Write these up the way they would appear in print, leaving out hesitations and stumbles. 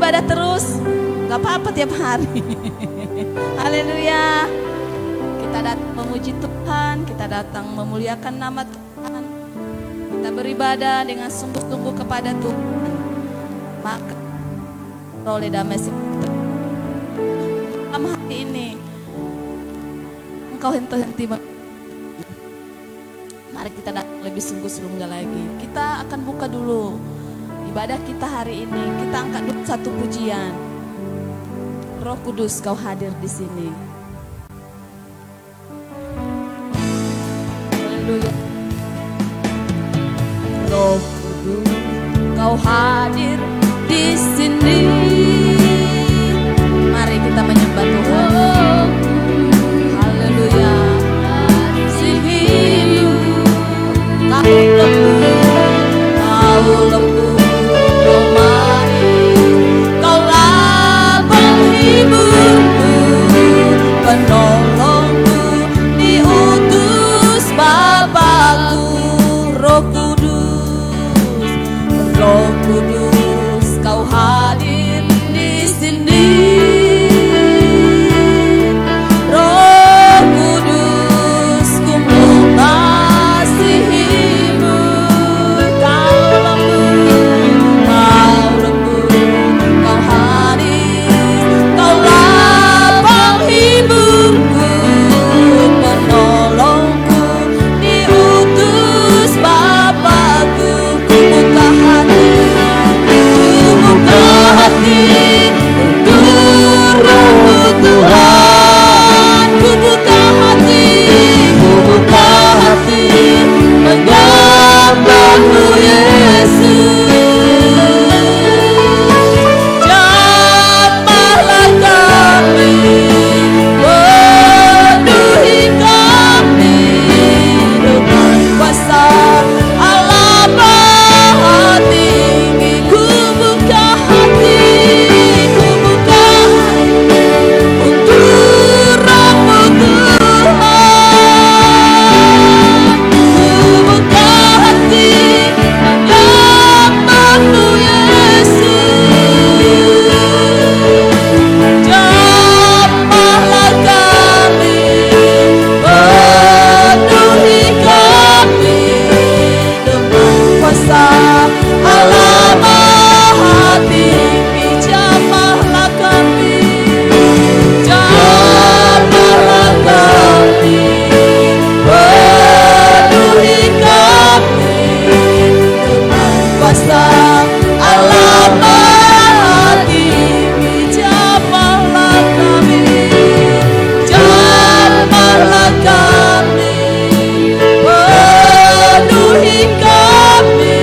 beribadah terus, gak apa-apa tiap hari. Haleluya. Kita datang memuji Tuhan, kita datang memuliakan nama Tuhan. Kita beribadah dengan sungguh-sungguh kepada Tuhan. Maka oleh damai sejahtera dalam hati ini engkau henti-henti. Mari kita datang lebih sungguh-sungguh lagi. Kita akan buka dulu ibadah kita hari ini. Kita angkat dulu satu pujian. Roh Kudus, kau hadir di sini. Haleluya. Roh Kudus, kau hadir di sini. Mari kita menyembah Tuhan. Haleluya. Sini kau lembut, kau mari, kaulah penghiburku, penolongku, diutus Bapakku. Roh Kudus, Roh Kudus, kau hadir di sini. Roh Kudus, ku mengasihimu. Kau lembut, kau hadir, kaulah penghiburku, penolongku, diutus Bapakku. Ku buka hati, untuk Roh Tuhan. Ku buka hati menyembahmu Yesus. Jamahlah kami, penuhi kami dengan kuasa Allah Maha Tinggi. Ku buka hati untuk Roh Tuhan. Ku buka hati menyembahmu Yesus. Jamahlah kami, penuhi kami dengan kuasa Allah Maha Tinggi. Jamahlah kami, jamahlah kami, penuhi kami dengan kuasa Allah Maha Tinggi. Jamahlah kami, jamahlah kami, penuhi kami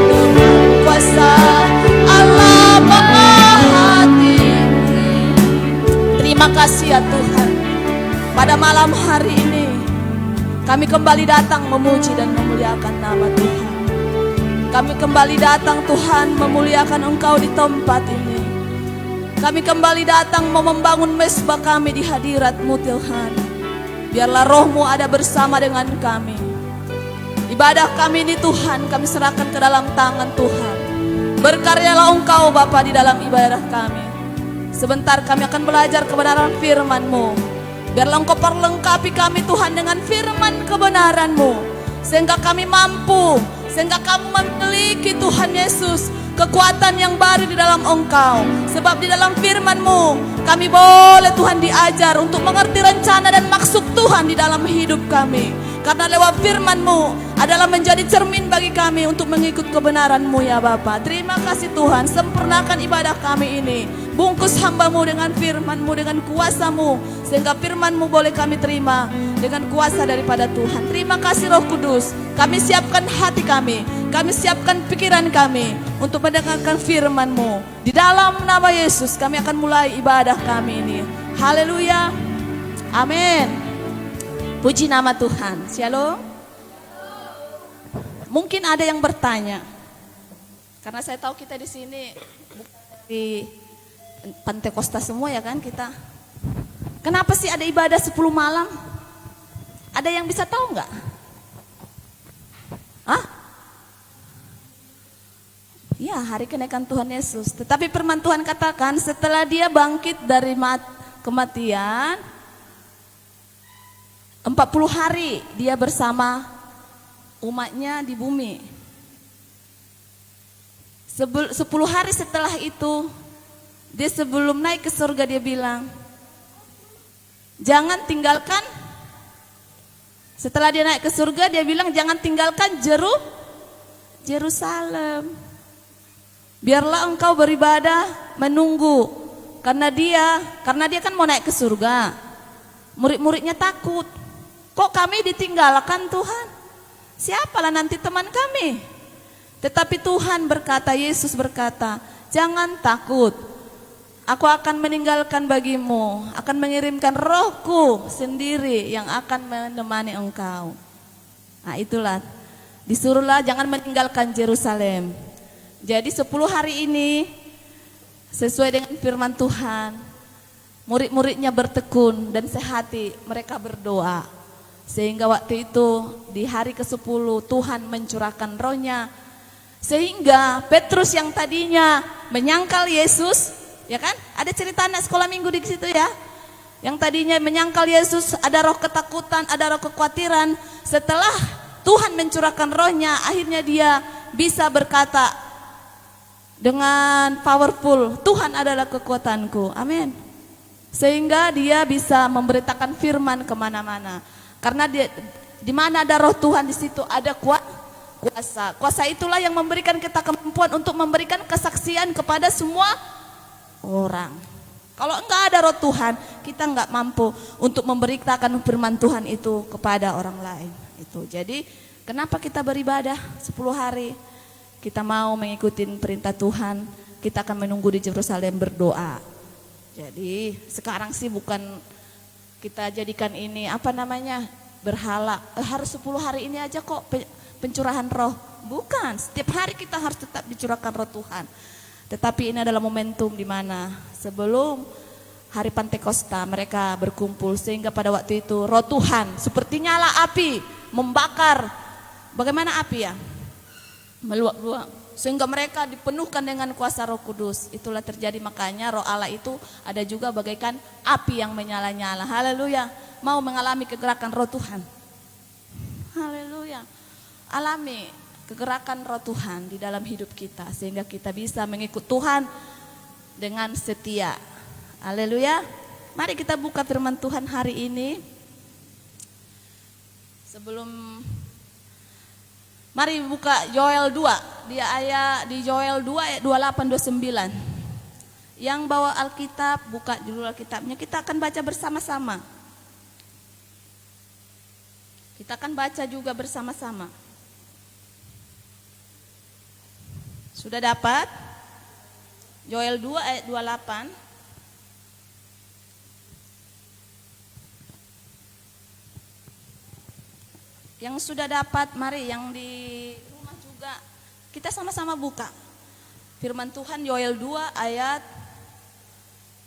dengan kuasa Allah Maha Tinggi. Terima kasih ya Tuhan. Pada malam hari ini kami kembali datang memuji dan memuliakan nama Tuhan. Kami kembali datang Tuhan memuliakan Engkau di tempat ini. Kami kembali datang mau membangun mesbah kami di hadirat-Mu Tuhan. Biarlah Roh-Mu ada bersama dengan kami. Ibadah kami ini Tuhan kami serahkan ke dalam tangan Tuhan. Berkaryalah Engkau Bapa di dalam ibadah kami. Sebentar kami akan belajar kebenaran firman-Mu. Biarlah Engkau perlengkapi kami Tuhan dengan firman kebenaran-Mu. Sehingga kami mampu, sehingga kami memiliki Tuhan Yesus kekuatan yang baru di dalam Engkau. Sebab di dalam firman-Mu kami boleh Tuhan diajar untuk mengerti rencana dan maksud Tuhan di dalam hidup kami. Karena lewat firman-Mu adalah menjadi cermin bagi kami untuk mengikut kebenaran-Mu ya Bapa. Terima kasih Tuhan, sempurnakan ibadah kami ini. Bungkus hamba-Mu dengan firman-Mu, dengan kuasa-Mu. Sehingga firman-Mu boleh kami terima dengan kuasa daripada Tuhan. Terima kasih Roh Kudus. Kami siapkan hati kami siapkan pikiran kami untuk mendengarkan firman-Mu. Di dalam nama Yesus kami akan mulai ibadah kami ini. Haleluya. Amin. Puji nama Tuhan. Shalom. Mungkin ada yang bertanya. Karena saya tahu kita di sini di Pantekosta semua ya kan kita. Kenapa sih ada ibadah 10 malam? Ada yang bisa tahu nggak? Hah? Ya Ya, hari kenaikan Tuhan Yesus. Tetapi firman Tuhan katakan setelah dia bangkit dari kematian, 40 hari dia bersama umatnya di bumi. 10 hari setelah itu, dia sebelum naik ke surga dia bilang, jangan tinggalkan. Setelah dia naik ke surga dia bilang jangan tinggalkan Yerusalem. Biarlah engkau beribadah menunggu. Karena dia kan mau naik ke surga. Murid-muridnya takut. Kok kami ditinggalkan Tuhan? Siapalah nanti teman kami? Tetapi Tuhan berkata, Yesus berkata, jangan takut. Aku akan meninggalkan bagimu, akan mengirimkan Rohku sendiri yang akan menemani engkau. Nah itulah, disuruhlah jangan meninggalkan Yerusalem. Jadi 10 hari ini sesuai dengan firman Tuhan, murid-muridnya bertekun dan sehati mereka berdoa. Sehingga waktu itu di hari ke-10 Tuhan mencurahkan Roh-Nya. Sehingga Petrus yang tadinya menyangkal Yesus, ya kan? Ada cerita anak sekolah minggu di situ ya. Yang tadinya menyangkal Yesus, ada roh ketakutan, ada roh kekhawatiran. Setelah Tuhan mencurahkan Roh-Nya, akhirnya dia bisa berkata dengan powerful, Tuhan adalah kekuatanku. Amin. Sehingga dia bisa memberitakan firman kemana-mana. Karena di mana ada Roh Tuhan, di situ ada kuasa. Kuasa itulah yang memberikan kita kemampuan untuk memberikan kesaksian kepada semua orang. Kalau enggak ada Roh Tuhan, kita enggak mampu untuk memberitakan firman Tuhan itu kepada orang lain. Itu. Jadi, kenapa kita beribadah 10 hari? Kita mau mengikuti perintah Tuhan, kita akan menunggu di Yerusalem berdoa. Jadi, sekarang sih bukan kita jadikan ini berhala. Harus 10 hari ini aja kok pencurahan roh. Bukan, setiap hari kita harus tetap dicurahkan Roh Tuhan. Tetapi ini adalah momentum di mana sebelum hari Pantekosta mereka berkumpul, sehingga pada waktu itu Roh Tuhan seperti nyala api membakar. Bagaimana api ya? Meluap-luap. Sehingga mereka dipenuhkan dengan kuasa Roh Kudus. Itulah terjadi, makanya Roh Allah itu ada juga bagaikan api yang menyala-nyala. Haleluya. Mau mengalami kegerakan Roh Tuhan. Haleluya. Alami kegerakan Roh Tuhan di dalam hidup kita sehingga kita bisa mengikut Tuhan dengan setia. Haleluya. Mari kita buka firman Tuhan hari ini. Mari buka Yoel 2. Di Yoel 2 ayat 28 29. Yang bawa Alkitab, buka dulu Alkitabnya. Kita akan baca bersama-sama. Kita akan baca juga bersama-sama. Sudah dapat? Yoel 2 ayat 28. Yang sudah dapat, mari yang di rumah juga kita sama-sama buka. Firman Tuhan Yoel 2 ayat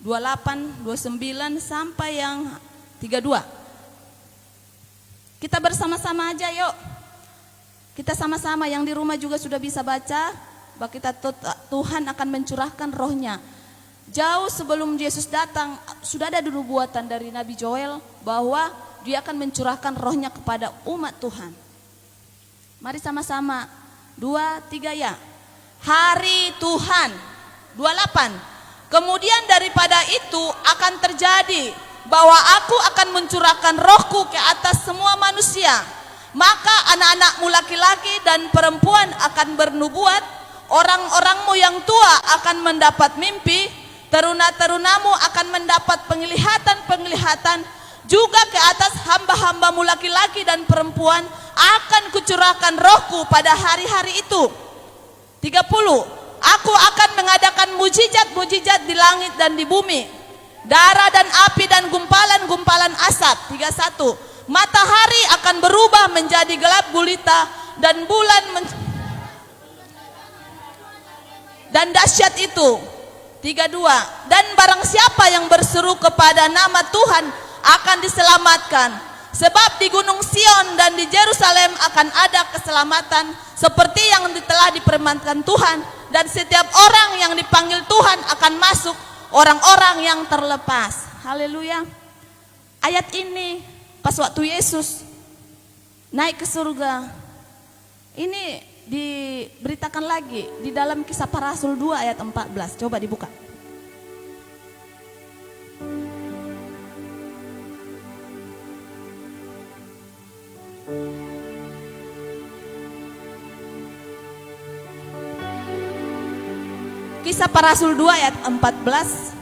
28, 29 sampai yang 32. Kita bersama-sama aja yuk. Kita sama-sama, yang di rumah juga sudah bisa baca. Bahwa Tuhan akan mencurahkan Roh-Nya. Jauh sebelum Yesus datang sudah ada nubuatan dari Nabi Joel bahwa dia akan mencurahkan Roh-Nya kepada umat Tuhan. Mari sama-sama 2, 3 ya. Hari Tuhan 28. Kemudian daripada itu akan terjadi bahwa aku akan mencurahkan Rohku ke atas semua manusia. Maka anak-anakmu laki-laki dan perempuan akan bernubuat. Orang-orangmu yang tua akan mendapat mimpi, teruna-terunamu akan mendapat penglihatan-penglihatan, juga ke atas hamba-hambamu laki-laki dan perempuan akan kucurahkan Rohku pada hari-hari itu. 30. Aku akan mengadakan mujizat-mujizat di langit dan di bumi, darah dan api dan gumpalan-gumpalan asap. 31. Matahari akan berubah menjadi gelap gulita dan bulan dan dahsyat itu. 32. Dan barang siapa yang berseru kepada nama Tuhan akan diselamatkan. Sebab di Gunung Sion dan di Yerusalem akan ada keselamatan seperti yang telah difirmankan Tuhan dan setiap orang yang dipanggil Tuhan akan masuk orang-orang yang terlepas. Haleluya. Ayat ini pas waktu Yesus naik ke surga, ini diberitakan lagi di dalam Kisah Para Rasul 2 ayat 14. Coba dibuka. Kisah Para Rasul 2 ayat 14.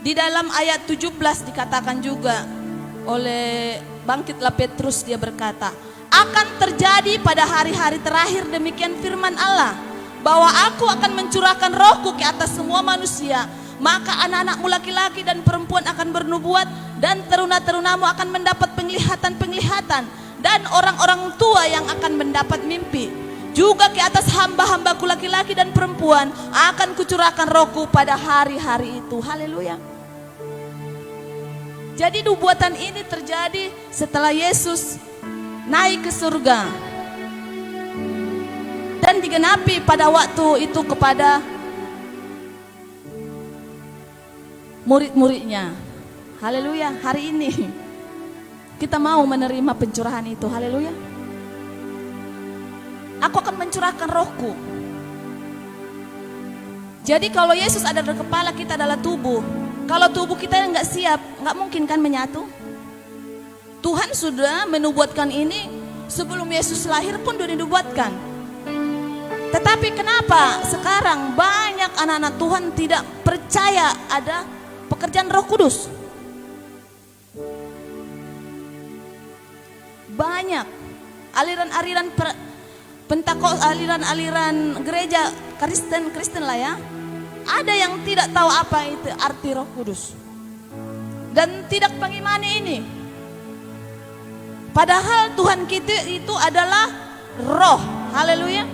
Di dalam ayat 17 dikatakan juga oleh Bangkitlah Petrus, dia berkata, akan terjadi pada hari-hari terakhir demikian firman Allah, bahwa aku akan mencurahkan rohku ke atas semua manusia. Maka anak-anakmu laki-laki dan perempuan akan bernubuat, dan teruna-terunamu akan mendapat penglihatan-penglihatan, dan orang-orang tua yang akan mendapat mimpi. Juga ke atas hamba-hambaku laki-laki dan perempuan akan kucurahkan rohku pada hari-hari itu. Haleluya. Jadi nubuatan ini terjadi setelah Yesus naik ke surga, dan digenapi pada waktu itu kepada murid-muridnya. Haleluya. Hari ini kita mau menerima pencurahan itu. Haleluya. Aku akan mencurahkan rohku. Jadi kalau Yesus ada di kepala, kita adalah tubuh. Kalau tubuh kita yang nggak siap, nggak mungkin kan menyatu. Tuhan sudah menubuatkan ini sebelum Yesus lahir pun sudah dinubuatkan. Tetapi kenapa sekarang banyak anak-anak Tuhan tidak percaya ada pekerjaan Roh Kudus? Banyak aliran-aliran Pentakos, aliran-aliran gereja Kristen lah ya. Ada yang tidak tahu apa itu arti Roh Kudus dan tidak mengimani ini. Padahal Tuhan kita itu adalah roh. Haleluya.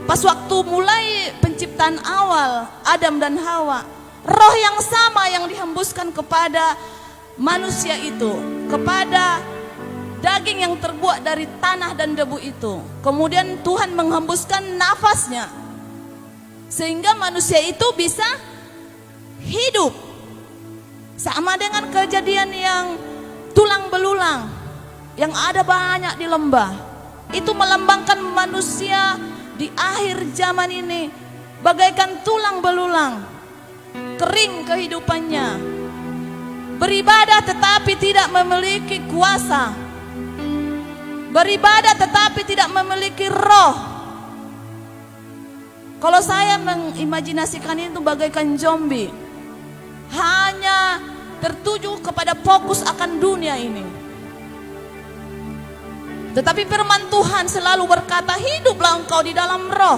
Pas waktu mulai penciptaan awal Adam dan Hawa, roh yang sama yang dihembuskan kepada manusia itu, kepada daging yang terbuat dari tanah dan debu itu. Kemudian Tuhan menghembuskan nafasnya sehingga manusia itu bisa hidup. Sama dengan kejadian yang tulang belulang yang ada banyak di lembah. Itu melambangkan manusia di akhir zaman ini bagaikan tulang belulang, kering kehidupannya, beribadah tetapi tidak memiliki kuasa, beribadah tetapi tidak memiliki roh. Kalau saya mengimajinasikan itu bagaikan zombie, hanya tertuju kepada fokus akan dunia ini. Tetapi firman Tuhan selalu berkata, hiduplah engkau di dalam roh.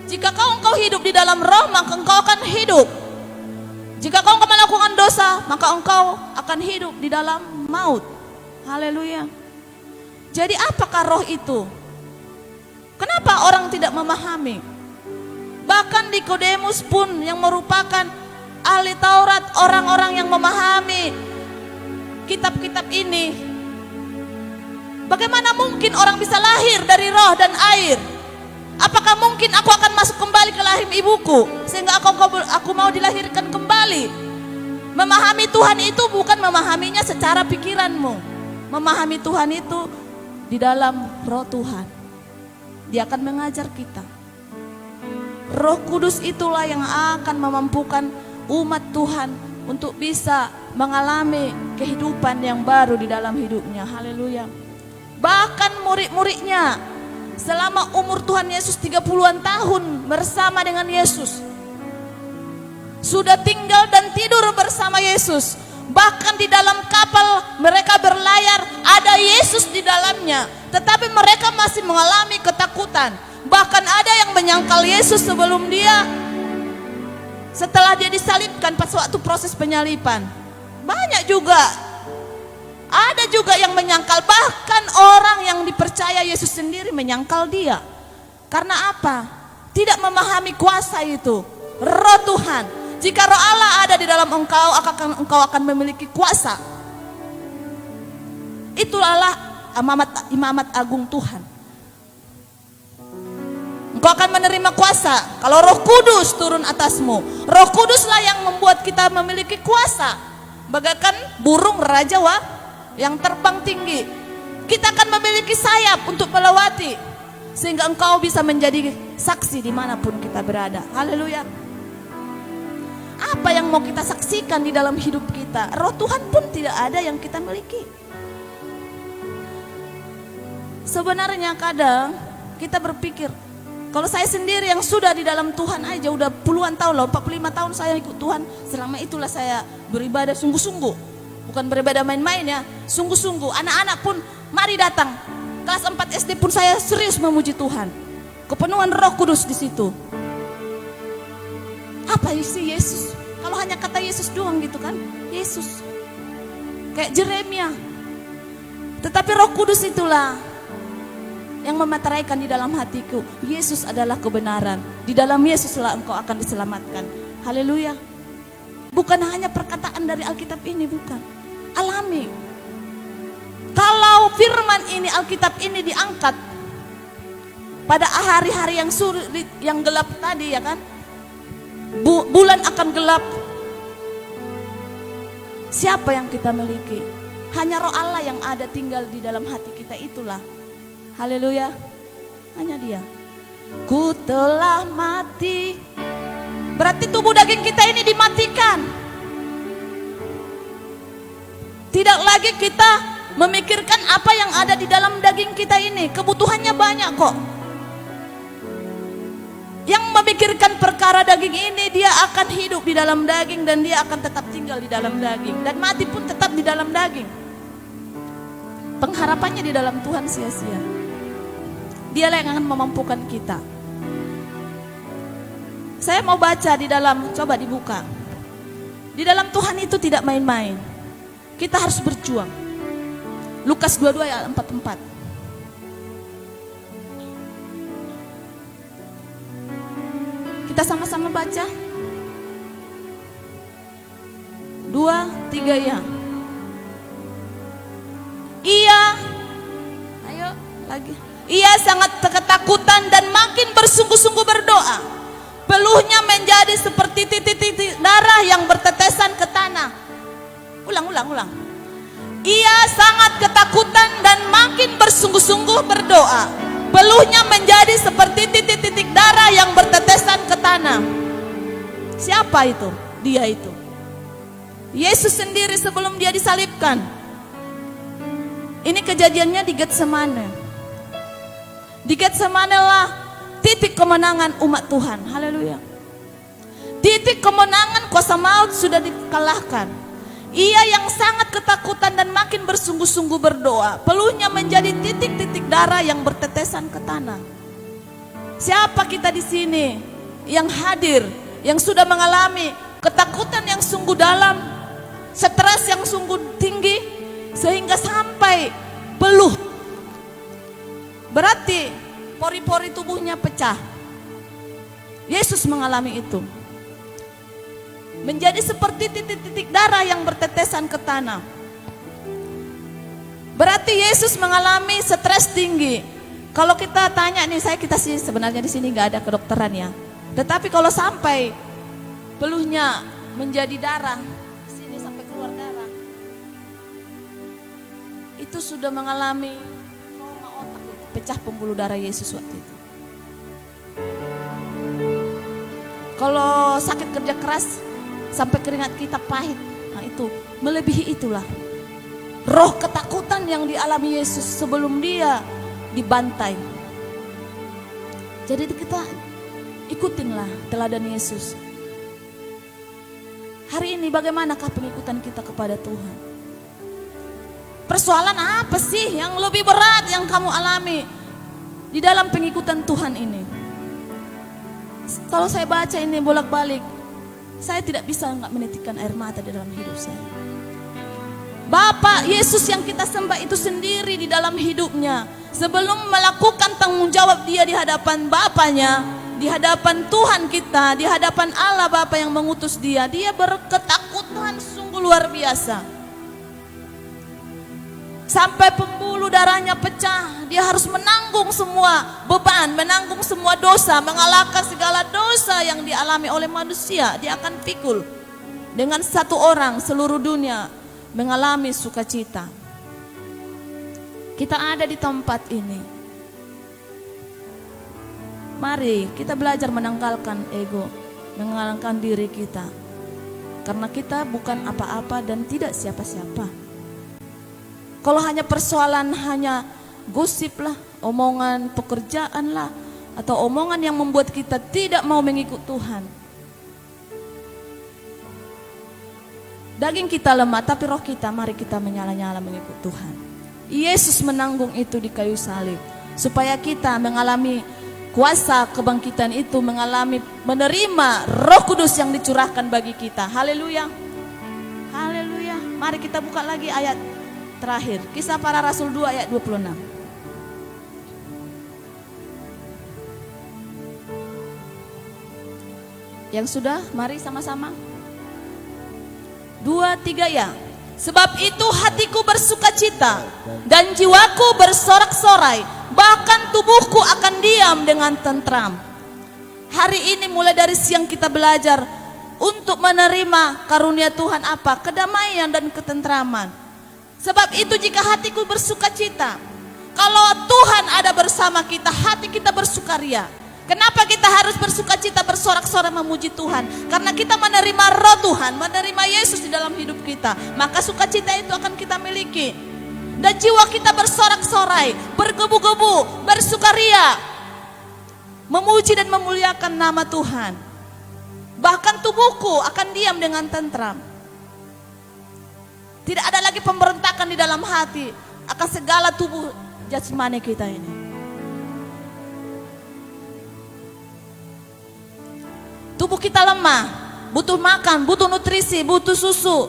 Jika engkau hidup di dalam roh, maka engkau akan hidup. Jika engkau melakukan dosa, maka engkau akan hidup di dalam maut. Haleluya. Jadi apakah roh itu? Kenapa orang tidak memahami? Bahkan Nikodemus pun yang merupakan ahli Taurat, orang-orang yang memahami kitab-kitab ini. Bagaimana mungkin orang bisa lahir dari roh dan air? Apakah mungkin aku akan masuk kembali ke rahim ibuku sehingga aku mau dilahirkan kembali? Memahami Tuhan itu bukan memahaminya secara pikiranmu. Memahami Tuhan itu di dalam roh Tuhan. Dia akan mengajar kita. Roh Kudus itulah yang akan memampukan umat Tuhan untuk bisa mengalami kehidupan yang baru di dalam hidupnya. Haleluya. Bahkan murid-muridnya selama umur Tuhan Yesus 30-an tahun bersama dengan Yesus, sudah tinggal dan tidur bersama Yesus. Bahkan di dalam kapal mereka berlayar, ada Yesus di dalamnya, tetapi mereka masih mengalami ketakutan. Bahkan ada yang menyangkal Yesus setelah dia disalibkan pas waktu proses penyalipan. Banyak juga, ada juga yang menyangkal. Bahkan orang yang dipercaya Yesus sendiri menyangkal dia. Karena apa? Tidak memahami kuasa itu, roh Tuhan. Jika roh Allah ada di dalam engkau akan memiliki kuasa. Itulah imamat agung Tuhan. engkau akan menerima kuasa. Kalau Roh Kudus turun atasmu, Roh Kuduslah yang membuat kita memiliki kuasa. Bagaikan burung raja yang terbang tinggi. Kita akan memiliki sayap untuk melewati, sehingga engkau bisa menjadi saksi dimanapun kita berada. Haleluya. Apa yang mau kita saksikan di dalam hidup kita? Roh Tuhan pun tidak ada yang kita miliki. Sebenarnya kadang kita berpikir, kalau saya sendiri yang sudah di dalam Tuhan aja udah puluhan tahun loh, 45 tahun saya ikut Tuhan. Selama itulah saya beribadah sungguh-sungguh. Bukan beribadah main-main ya, sungguh-sungguh. Anak-anak pun mari datang. Kelas 4 SD pun saya serius memuji Tuhan. Kepenuhan Roh Kudus di situ. Apa isi Yesus? Kalau hanya kata Yesus doang gitu kan? Yesus. Kayak Yeremia. Tetapi Roh Kudus itulah yang memeteraikan di dalam hatiku, Yesus adalah kebenaran. Di dalam Yesuslah engkau akan diselamatkan. Haleluya. Bukan hanya perkataan dari Alkitab ini, bukan. Alami. Kalau firman ini, Alkitab ini diangkat pada hari-hari yang sulit, yang gelap tadi ya kan, bulan akan gelap. Siapa yang kita miliki? Hanya Roh Allah yang ada tinggal di dalam hati kita, itulah. Haleluya. Hanya Dia. Ku telah mati. Berarti tubuh daging kita ini dimatikan. Tidak lagi kita memikirkan apa yang ada di dalam daging kita ini. Kebutuhannya banyak kok. Yang memikirkan perkara daging ini, dia akan hidup di dalam daging dan dia akan tetap tinggal di dalam daging. Dan mati pun tetap di dalam daging. Pengharapannya di dalam Tuhan sia-sia. Dialah yang akan memampukan kita. Saya mau baca di dalam, coba dibuka. Di dalam Tuhan itu tidak main-main. Kita harus berjuang. Lukas 22 ayat 44. Kita sama-sama baca. 2, 3 ya. Ayo lagi. Ia sangat ketakutan dan makin bersungguh-sungguh berdoa. Peluhnya menjadi seperti titik-titik darah yang bertetesan ke tanah. Ulang. Ia sangat ketakutan dan makin bersungguh-sungguh berdoa. Peluhnya menjadi seperti titik-titik darah yang bertetesan ke tanah. Siapa itu? Dia itu. Yesus sendiri sebelum dia disalibkan. Ini kejadiannya di Getsemane. Di Getsemane lah titik kemenangan umat Tuhan. Haleluya. Titik kemenangan, kuasa maut sudah dikalahkan. Ia yang sangat ketakutan dan makin bersungguh-sungguh berdoa. Peluhnya menjadi titik-titik darah yang bertetesan ke tanah. Siapa kita di sini yang hadir, yang sudah mengalami ketakutan yang sungguh dalam, stres yang sungguh tinggi, sehingga sampai peluh. Berarti pori-pori tubuhnya pecah. Yesus mengalami itu. Menjadi seperti titik-titik darah yang bertetesan ke tanah. Berarti Yesus mengalami stres tinggi. Kalau kita tanya nih, kita sih sebenarnya di sini nggak ada kedokteran ya. Tetapi kalau sampai peluhnya menjadi darah, sini sampai keluar darah, itu sudah mengalami trauma otak, pecah pembuluh darah Yesus waktu itu. Kalau sakit kerja keras sampai keringat kita pahit, nah itu melebihi itulah roh ketakutan yang dialami Yesus sebelum dia dibantai. Jadi kita ikutinlah teladan Yesus. Hari ini bagaimanakah pengikutan kita kepada Tuhan? Persoalan apa sih yang lebih berat yang kamu alami di dalam pengikutan Tuhan ini? Kalau saya baca ini bolak-balik, saya tidak bisa nggak menitikkan air mata di dalam hidup saya. Bapak Yesus yang kita sembah itu sendiri di dalam hidupnya, sebelum melakukan tanggung jawab dia di hadapan Bapaknya, di hadapan Tuhan kita, di hadapan Allah Bapa yang mengutus dia, dia berketakutan sungguh luar biasa. Sampai pembuluh darahnya pecah. Dia harus menanggung semua beban, menanggung semua dosa, mengalahkan segala dosa yang dialami oleh manusia. Dia akan pikul. Dengan satu orang seluruh dunia mengalami sukacita. Kita ada di tempat ini. Mari kita belajar menanggalkan ego, menanggalkan diri kita. Karena kita bukan apa-apa dan tidak siapa-siapa. Kalau hanya persoalan hanya gosip lah, omongan pekerjaan lah, atau omongan yang membuat kita tidak mau mengikut Tuhan. Daging kita lemah, tapi roh kita mari kita menyala-nyala mengikut Tuhan. Yesus menanggung itu di kayu salib. Supaya kita mengalami kuasa kebangkitan itu, mengalami menerima Roh Kudus yang dicurahkan bagi kita. Haleluya. Haleluya. Mari kita buka lagi ayat terakhir, Kisah Para Rasul 2 ayat 26. Yang sudah, mari sama-sama. 2, 3 ya. Sebab itu hatiku bersukacita dan jiwaku bersorak-sorai, bahkan tubuhku akan diam dengan tentram. Hari ini mulai dari siang kita belajar untuk menerima karunia Tuhan apa? Kedamaian dan ketentraman. Sebab itu jika hatiku bersukacita, kalau Tuhan ada bersama kita, hati kita bersukaria. Kenapa kita harus bersukacita, bersorak-sorai memuji Tuhan? Karena kita menerima Roh Tuhan, menerima Yesus di dalam hidup kita. Maka sukacita itu akan kita miliki. Dan jiwa kita bersorak-sorai, bergebu-gebu, bersukaria, memuji dan memuliakan nama Tuhan. Bahkan tubuhku akan diam dengan tentram. Tidak ada lagi pemberontakan di dalam hati akan segala tubuh jasmani kita ini. Tubuh kita lemah, butuh makan, butuh nutrisi, butuh susu,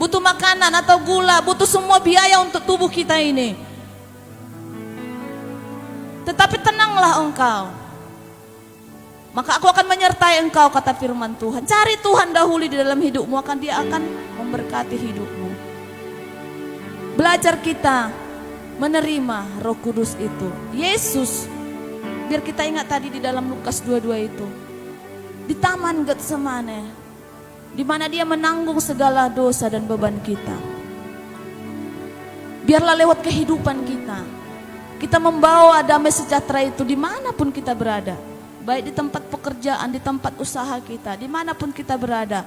butuh makanan atau gula, butuh semua biaya untuk tubuh kita ini. Tetapi tenanglah engkau, maka aku akan menyertai engkau, kata firman Tuhan. Cari Tuhan dahulu di dalam hidupmu, Dia akan memberkati hidupmu. Belajar kita menerima Roh Kudus itu. Yesus, biar kita ingat tadi di dalam Lukas 22 itu, di Taman Getsemane, di mana Dia menanggung segala dosa dan beban kita. Biarlah lewat kehidupan kita membawa damai sejahtera itu dimanapun kita berada. Baik di tempat pekerjaan, di tempat usaha kita, dimanapun kita berada.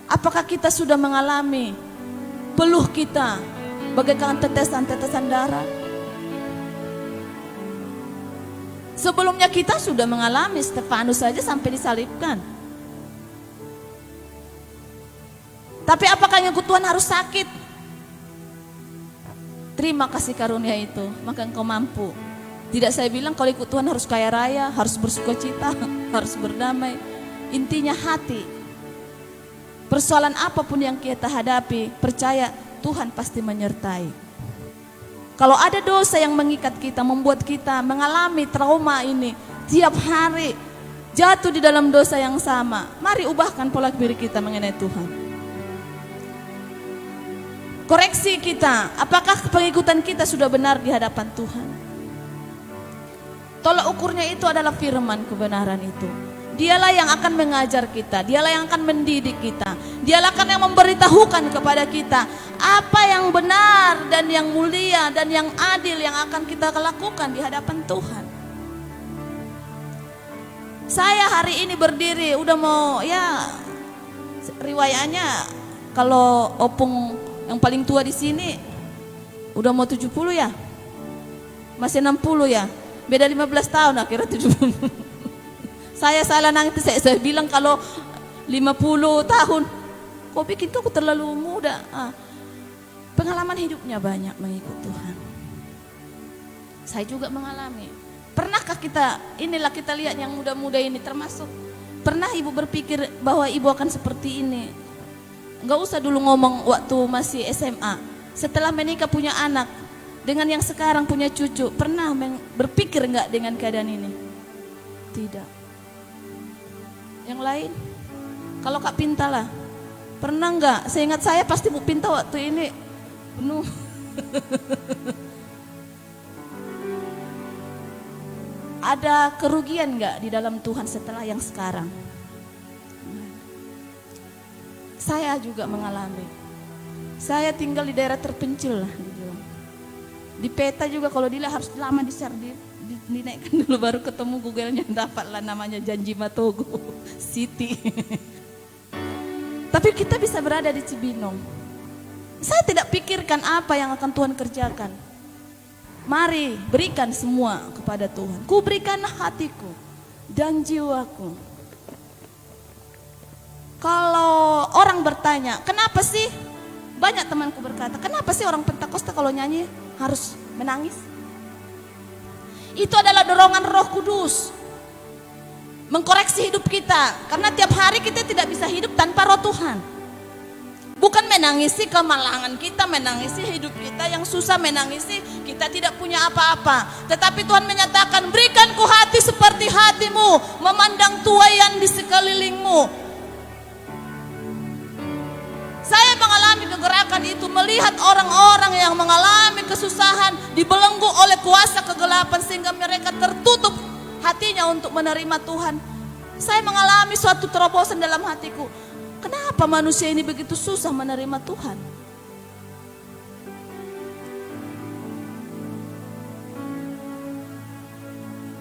Apakah kita sudah mengalami peluh kita bagaikan tetesan-tetesan darah? Sebelumnya kita sudah mengalami, Stefanus saja sampai disalibkan. Tapi apakah yang ikut Tuhan harus sakit? Terima kasih karunia itu, maka engkau mampu. Tidak saya bilang kalau ikut Tuhan harus kaya raya, harus bersukacita, harus berdamai. Intinya hati. Persoalan apapun yang kita hadapi, percaya Tuhan pasti menyertai. Kalau ada dosa yang mengikat kita, membuat kita mengalami trauma ini, tiap hari jatuh di dalam dosa yang sama, mari ubahkan pola pikir kita mengenai Tuhan. Koreksi kita, apakah pengikutan kita sudah benar di hadapan Tuhan? Tolak ukurnya itu adalah firman kebenaran itu. Dialah yang akan mengajar kita, dialah yang akan mendidik kita, dialah yang memberitahukan kepada kita apa yang benar dan yang mulia dan yang adil yang akan kita lakukan di hadapan Tuhan. Saya hari ini berdiri udah mau, ya riwayatnya kalau opung yang paling tua di sini udah mau 70 ya, masih 60 ya, beda 15 tahun akhirnya 70. Saya salah nangis, saya bilang kalau 50 tahun, kok bikin aku terlalu muda. Pengalaman hidupnya banyak mengikut Tuhan. Saya juga mengalami. Pernahkah kita, inilah kita lihat yang muda-muda ini termasuk, pernah ibu berpikir bahwa ibu akan seperti ini? Enggak usah dulu ngomong waktu masih SMA. Setelah menikah punya anak, dengan yang sekarang punya cucu, pernah berpikir enggak dengan keadaan ini? Tidak. Yang lain, kalau Kak Pinta lah, pernah enggak? Saya ingat saya pasti Bu Pinta waktu ini penuh Ada kerugian gak di dalam Tuhan setelah yang sekarang? Saya juga mengalami. Saya tinggal di daerah terpencil lah, dibilang. Di peta juga kalau dilihat harus lama di-share, dinaikkan dulu baru ketemu Google-nya, dapatlah namanya Janji Matogo City. Tapi kita bisa berada di Cibinong. Saya tidak pikirkan apa yang akan Tuhan kerjakan. Mari berikan semua kepada Tuhan. Ku berikanlah hatiku dan jiwaku. Kalau orang bertanya, kenapa sih? Banyak temanku berkata, kenapa sih orang Pentakosta kalau nyanyi harus menangis? Itu adalah dorongan Roh Kudus mengkoreksi hidup kita. Karena tiap hari kita tidak bisa hidup tanpa Roh Tuhan. Bukan menangisi kemalangan kita, menangisi hidup kita yang susah, menangisi kita tidak punya apa-apa. Tetapi Tuhan menyatakan, berikan ku hati seperti hatimu, memandang tuaian di sekelilingmu. Saya mengalami kegerakan itu, melihat orang-orang yang mengalami kesusahan, dibelenggu oleh kuasa kegelapan sehingga mereka tertutup hatinya untuk menerima Tuhan. Saya mengalami suatu terobosan dalam hatiku. Kenapa manusia ini begitu susah menerima Tuhan?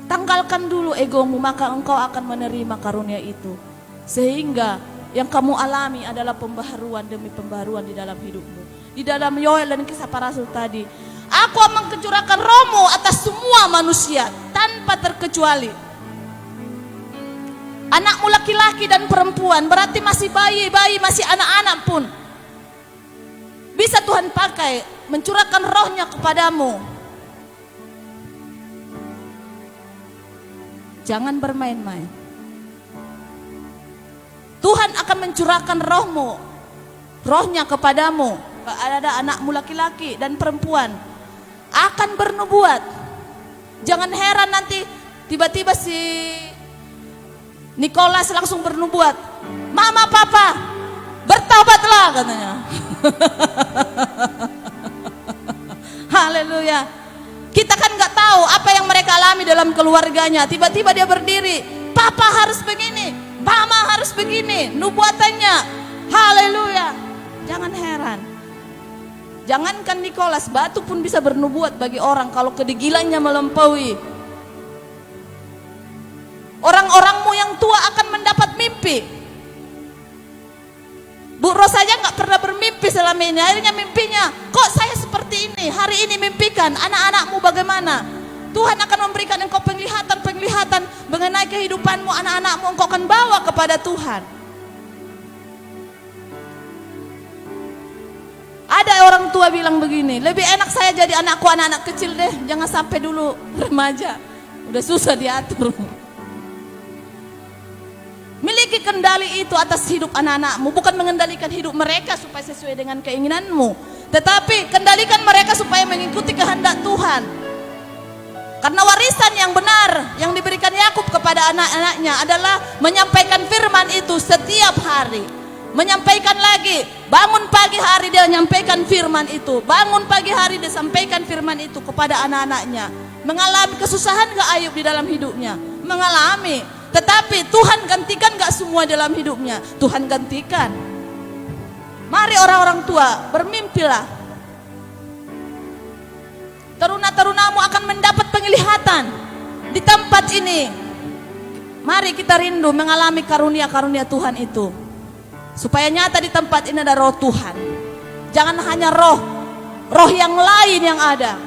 Tanggalkan dulu egomu, maka engkau akan menerima karunia itu. Sehingga yang kamu alami adalah pembaharuan demi pembaharuan di dalam hidupmu. Di dalam Yoel dan Kisah Para Rasul tadi, aku akan mencurahkan rohmu atas semua manusia tanpa terkecuali. Anakmu laki-laki dan perempuan, berarti masih bayi-bayi, masih anak-anak pun bisa Tuhan pakai mencurahkan rohnya kepadamu. Jangan bermain-main. Tuhan akan mencurahkan rohnya kepadamu. Ada anakmu laki-laki dan perempuan akan bernubuat. Jangan heran nanti tiba-tiba si Nikolas langsung bernubuat, mama papa bertobatlah katanya. Haleluya. Kita kan nggak tahu apa yang mereka alami dalam keluarganya. Tiba-tiba dia berdiri, papa harus begini, mama harus begini, nubuatannya. Haleluya. Jangan heran. Jangankan Nikolas, batu pun bisa bernubuat bagi orang kalau kedegilannya melampaui. Orang-orangmu yang tua akan mendapat mimpi. Bu Ros saja nggak pernah bermimpi selama ini. Akhirnya mimpinya, kok saya seperti ini? Hari ini mimpikan, anak-anakmu bagaimana? Tuhan akan memberikan engkau penglihatan mengenai kehidupanmu, anak-anakmu engkau akan bawa kepada Tuhan. Ada orang tua bilang begini, lebih enak saya jadi anak kecil deh, jangan sampai dulu remaja. Udah susah diatur. Miliki kendali itu atas hidup anak-anakmu, bukan mengendalikan hidup mereka supaya sesuai dengan keinginanmu, tetapi kendalikan mereka supaya mengikuti kehendak Tuhan. Karena warisan yang benar yang diberikan Yakub kepada anak-anaknya adalah menyampaikan firman itu setiap hari. Menyampaikan lagi, bangun pagi hari dia menyampaikan firman itu, bangun pagi hari dia sampaikan firman itu kepada anak-anaknya. Mengalami kesusahan gak Ayub di dalam hidupnya? Mengalami. Tetapi Tuhan gantikan gak semua dalam hidupnya? Tuhan gantikan. Mari orang-orang tua, bermimpilah. Teruna-terunamu akan mendapat penglihatan di tempat ini. Mari kita rindu mengalami karunia-karunia Tuhan itu, supaya nyata di tempat ini ada roh Tuhan. Jangan hanya roh yang lain yang ada.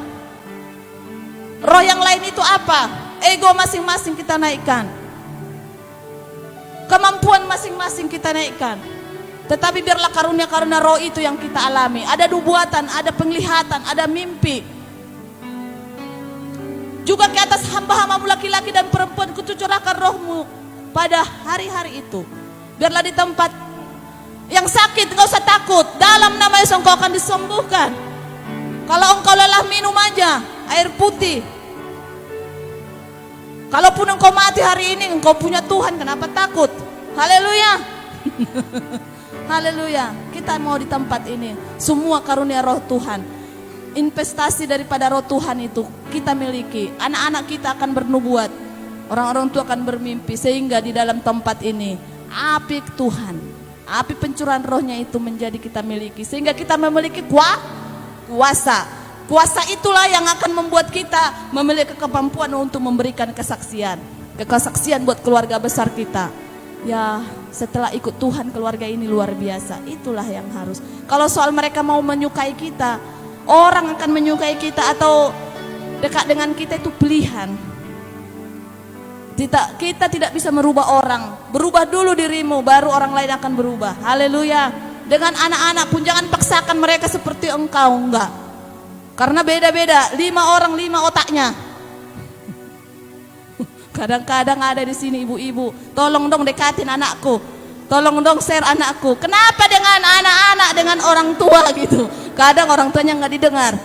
Roh yang lain itu apa? Ego masing-masing kita naikkan, kemampuan masing-masing kita naikkan. Tetapi biarlah karunia-karunia roh itu yang kita alami. Ada nubuatan, ada penglihatan, ada mimpi. Juga ke atas hamba-hambamu laki-laki dan perempuan kucurahkan rohmu pada hari-hari itu. Biarlah di tempat yang sakit enggak usah takut, dalam nama Yesus engkau akan disembuhkan. Kalau engkau lelah, minum aja air putih. Kalaupun engkau mati hari ini, engkau punya Tuhan, kenapa takut? Haleluya. Haleluya. Kita mau di tempat ini semua karunia roh Tuhan. investasi daripada roh Tuhan itu kita miliki. Anak-anak kita akan bernubuat, orang-orang tua akan bermimpi, sehingga di dalam tempat ini api Tuhan, api pencurahan rohnya itu menjadi kita miliki, sehingga kita memiliki kuasa. Kuasa itulah yang akan membuat kita memiliki kemampuan untuk memberikan kesaksian buat keluarga besar kita. Ya, setelah ikut Tuhan, keluarga ini luar biasa. Itulah yang harus. Kalau soal mereka mau menyukai kita, orang akan menyukai kita atau dekat dengan kita, itu pilihan. Kita tidak bisa merubah orang. Berubah dulu dirimu, baru orang lain akan berubah. Haleluya. Dengan anak-anak pun jangan paksakan mereka seperti engkau, enggak. Karena beda-beda, 5 orang 5 otaknya. Kadang-kadang ada di sini ibu-ibu, tolong dong dekatin anakku, tolong dong share anakku. Kenapa dengan anak-anak, dengan orang tua gitu? Kadang orang tuanya nggak didengar.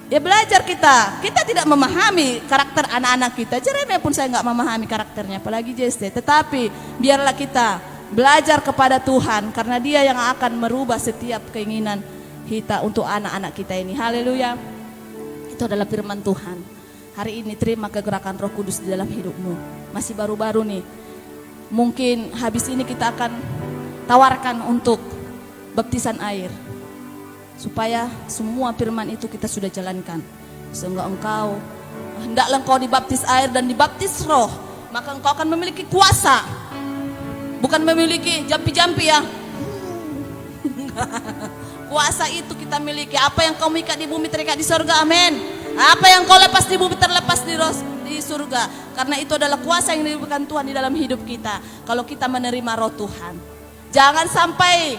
Ya belajar kita tidak memahami karakter anak-anak kita. Jeremia pun saya nggak memahami karakternya, apalagi Jesse. Tetapi biarlah kita belajar kepada Tuhan, karena Dia yang akan merubah setiap keinginan kita untuk anak-anak kita ini. Haleluya. Itu adalah firman Tuhan. Hari ini terima kegerakan Roh Kudus di dalam hidupmu. Masih baru-baru nih. Mungkin habis ini kita akan tawarkan untuk baptisan air. Supaya semua firman itu kita sudah jalankan. Sehingga hendaklah engkau dibaptis air dan dibaptis roh, maka engkau akan memiliki kuasa. Bukan memiliki jampi-jampi ya. Kuasa itu kita miliki. Apa yang kau ikat di bumi terikat di surga, amin. Apa yang kau lepas di bumi terlepas di surga. Karena itu adalah kuasa yang diberikan Tuhan di dalam hidup kita. Kalau kita menerima roh Tuhan. Jangan sampai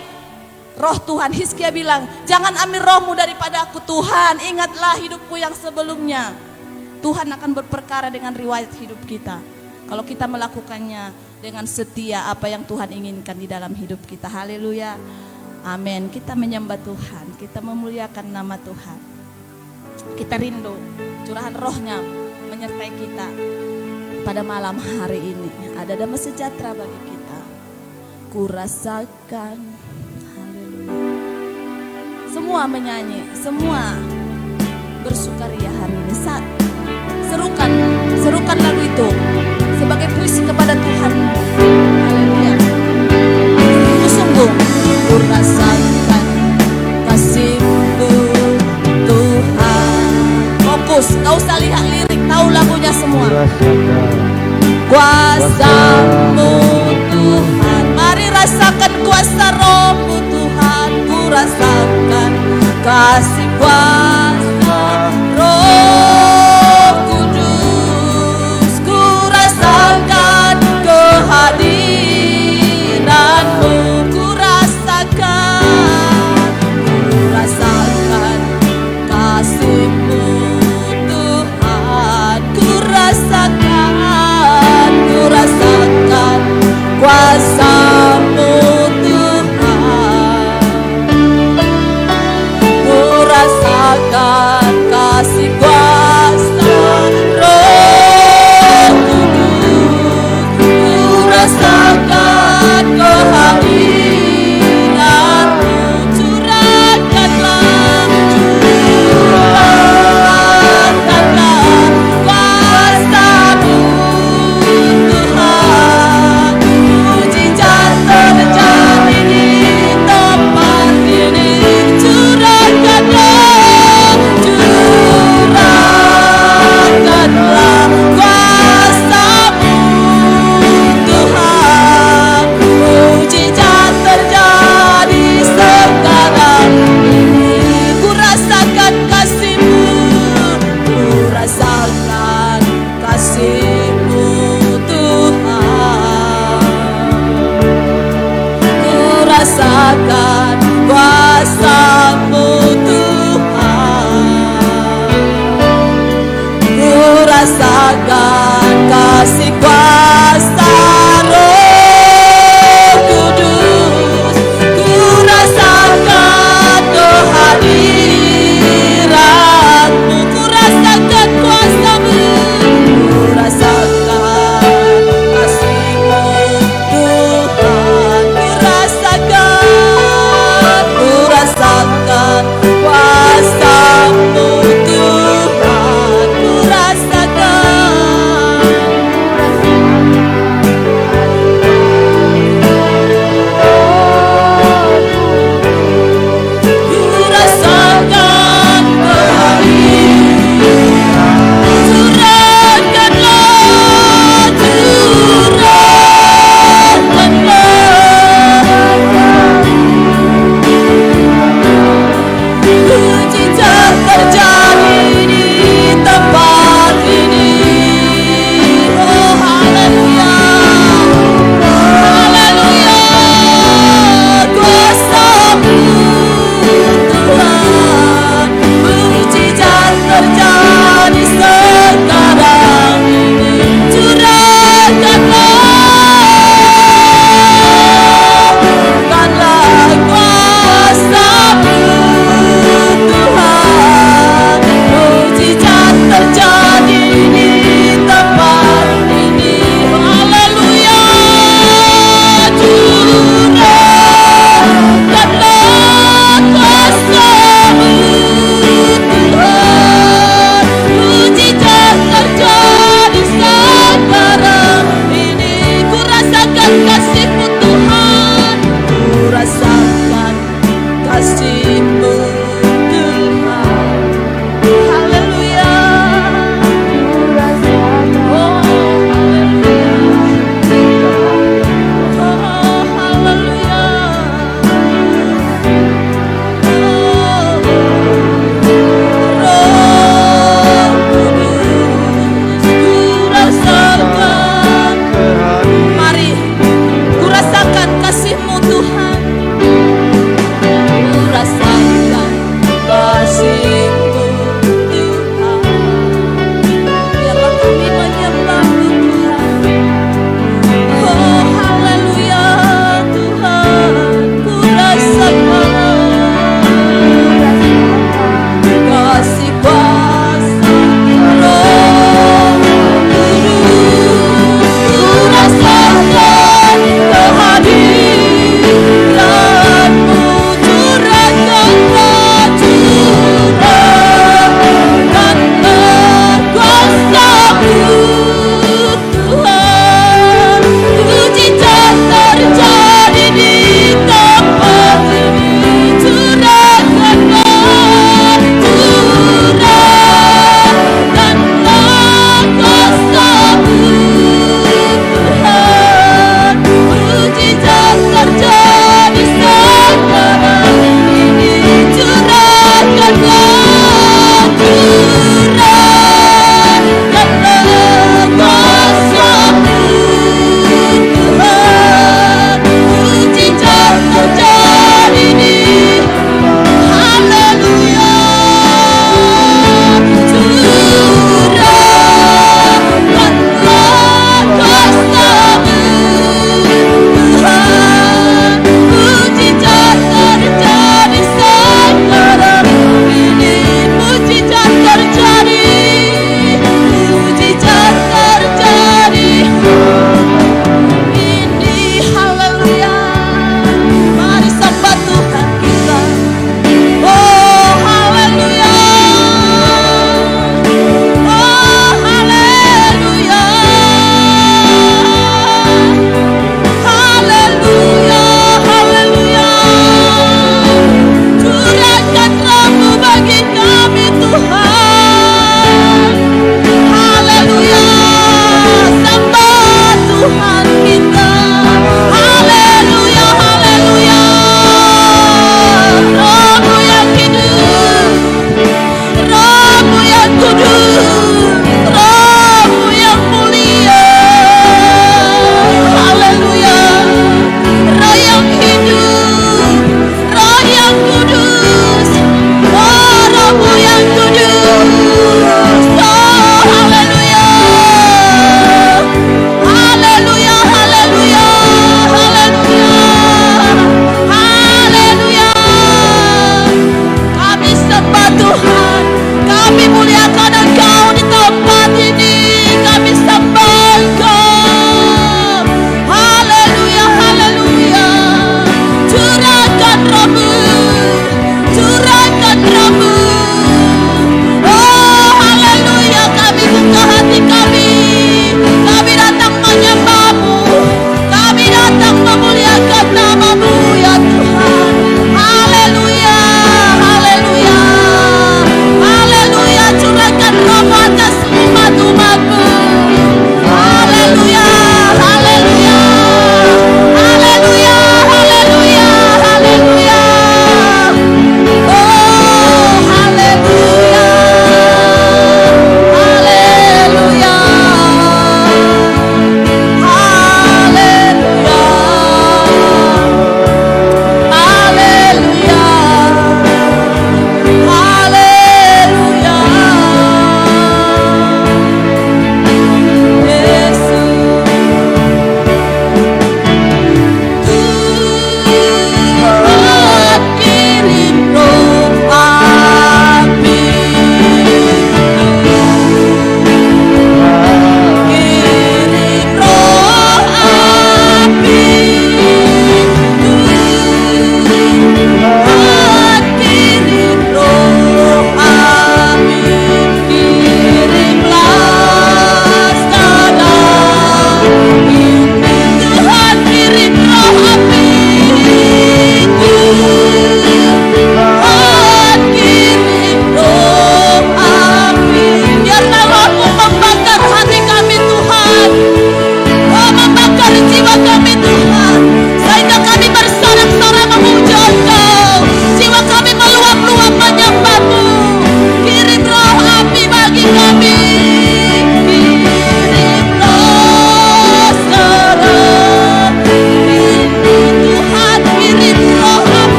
roh Tuhan, Hizkia bilang, jangan ambil rohmu daripada aku Tuhan. Ingatlah hidupku yang sebelumnya. Tuhan akan berperkara dengan riwayat hidup kita. Kalau kita melakukannya dengan setia apa yang Tuhan inginkan di dalam hidup kita. Haleluya. Amin. Kita menyembah Tuhan, kita memuliakan nama Tuhan. Kita rindu curahan rohnya menyertai kita pada malam hari ini. Ada damai sejahtera bagi kita. Kurasakan. Haleluya. Semua menyanyi, semua bersukaria hari ini. Serukan lagu itu sebagai puisi kepada Tuhan. Haleluya. Sungguh kurasakan kasih-Mu Tuhan. Fokus, gak usah lihat lirik, tahu lagunya semua. Kuasa-Mu Tuhan. Mari rasakan kuasa Roh-Mu Tuhan. Ku rasakan kasih kuasa Roh Kudus. Ku rasakan kehadiran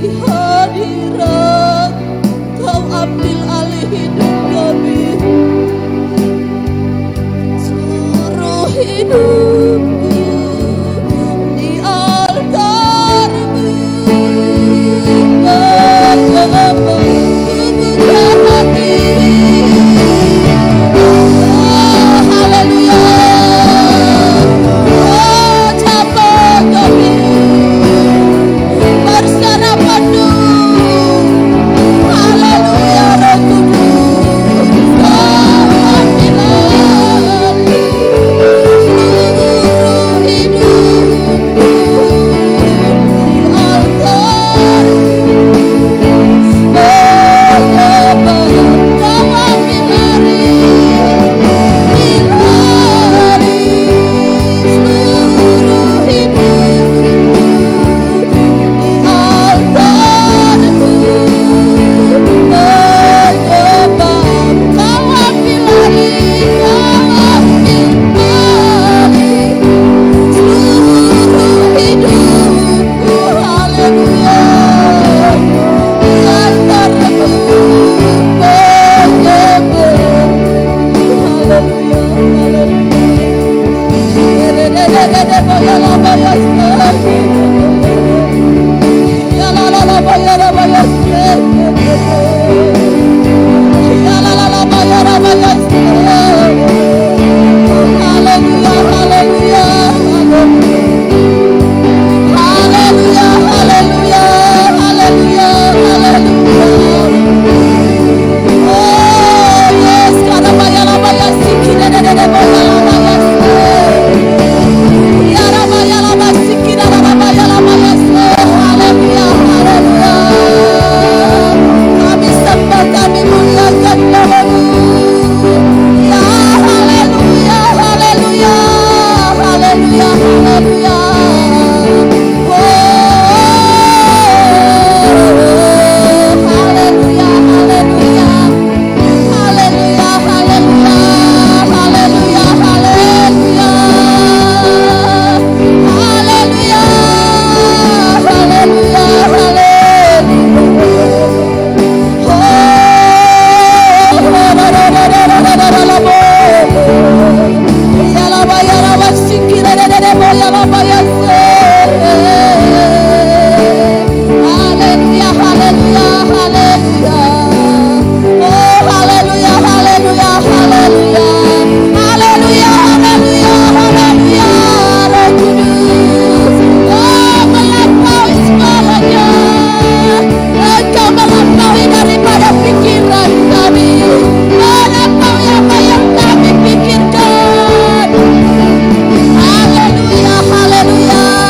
Di hadirat Kau ambil alih hidup kami, seluruh hidupku di altar-Mu. Menyembah haleluya.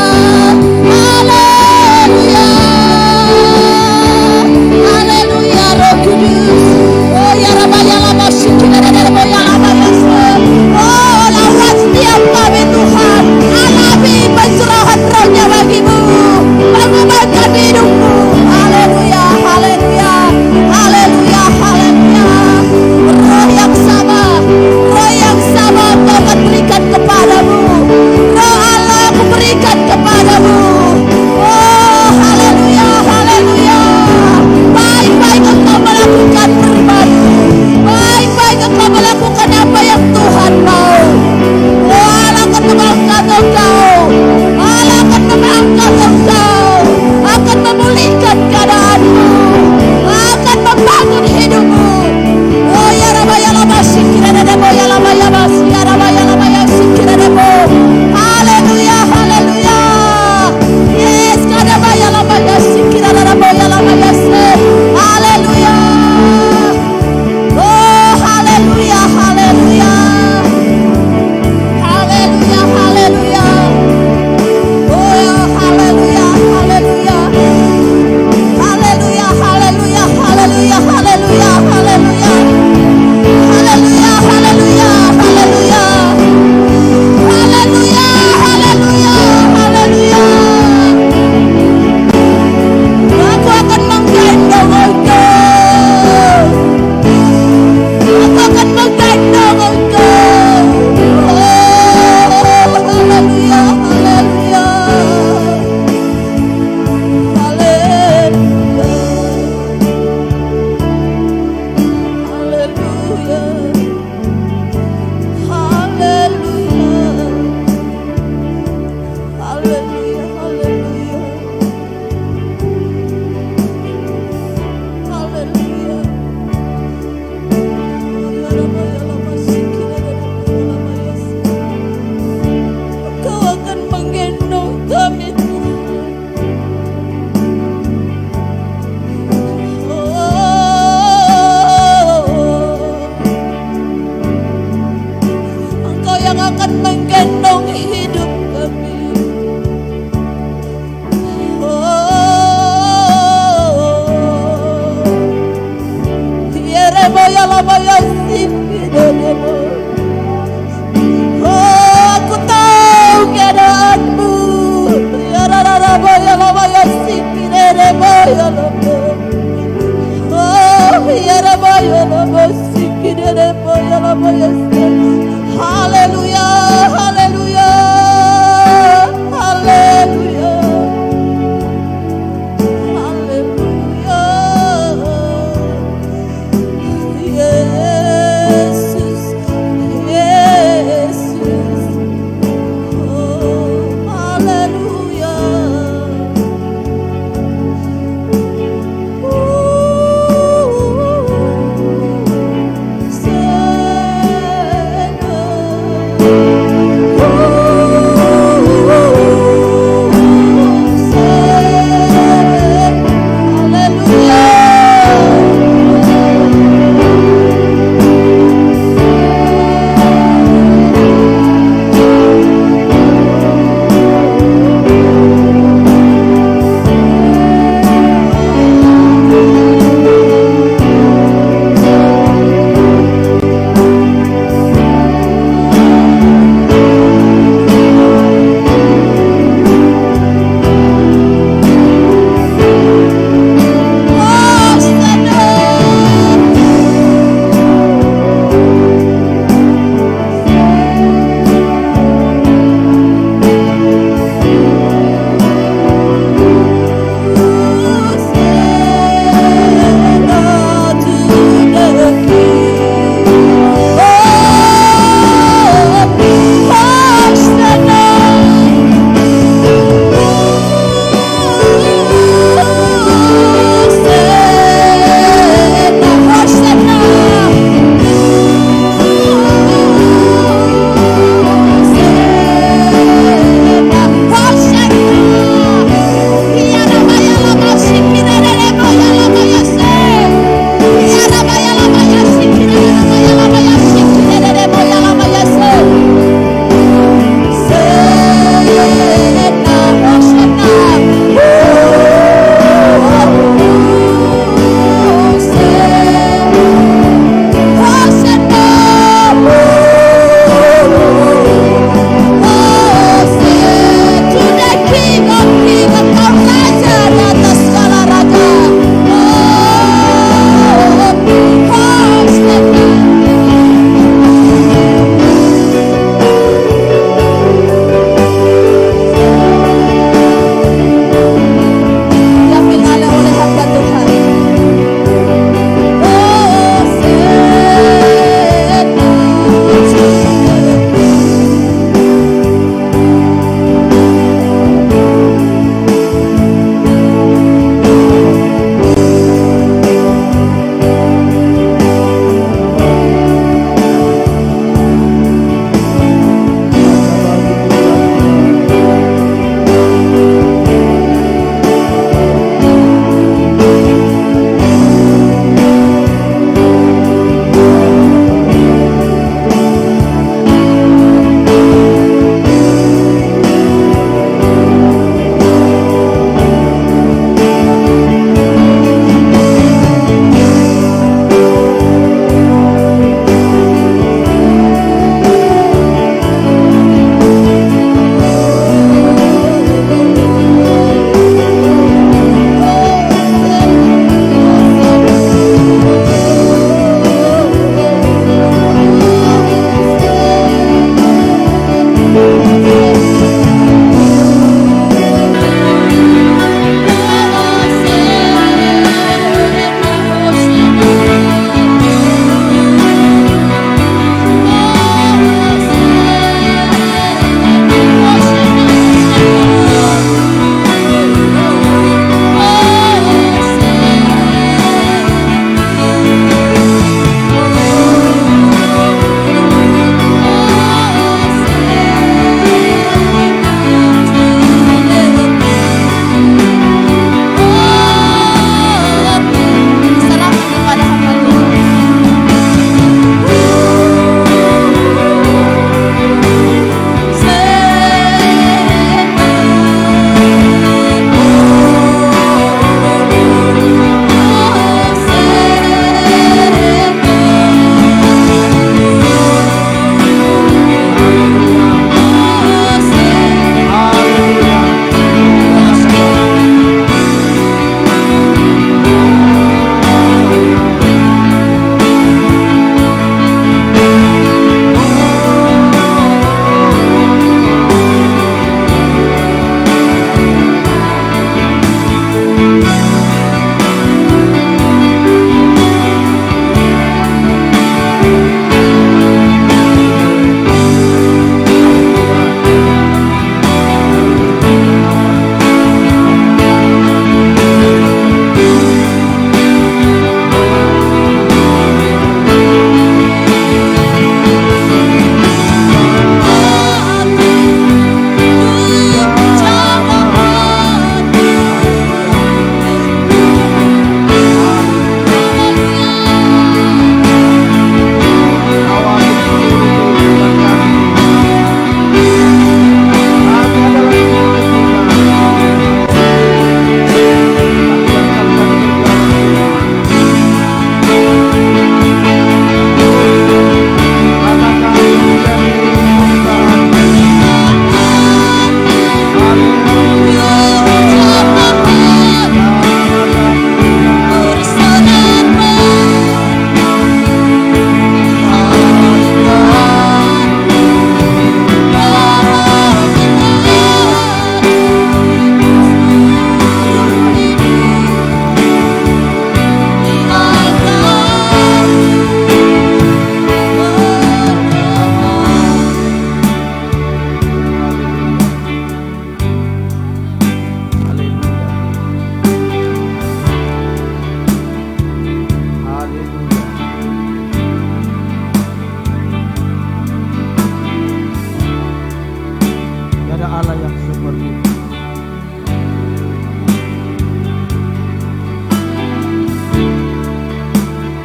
Allah yang seperti itu.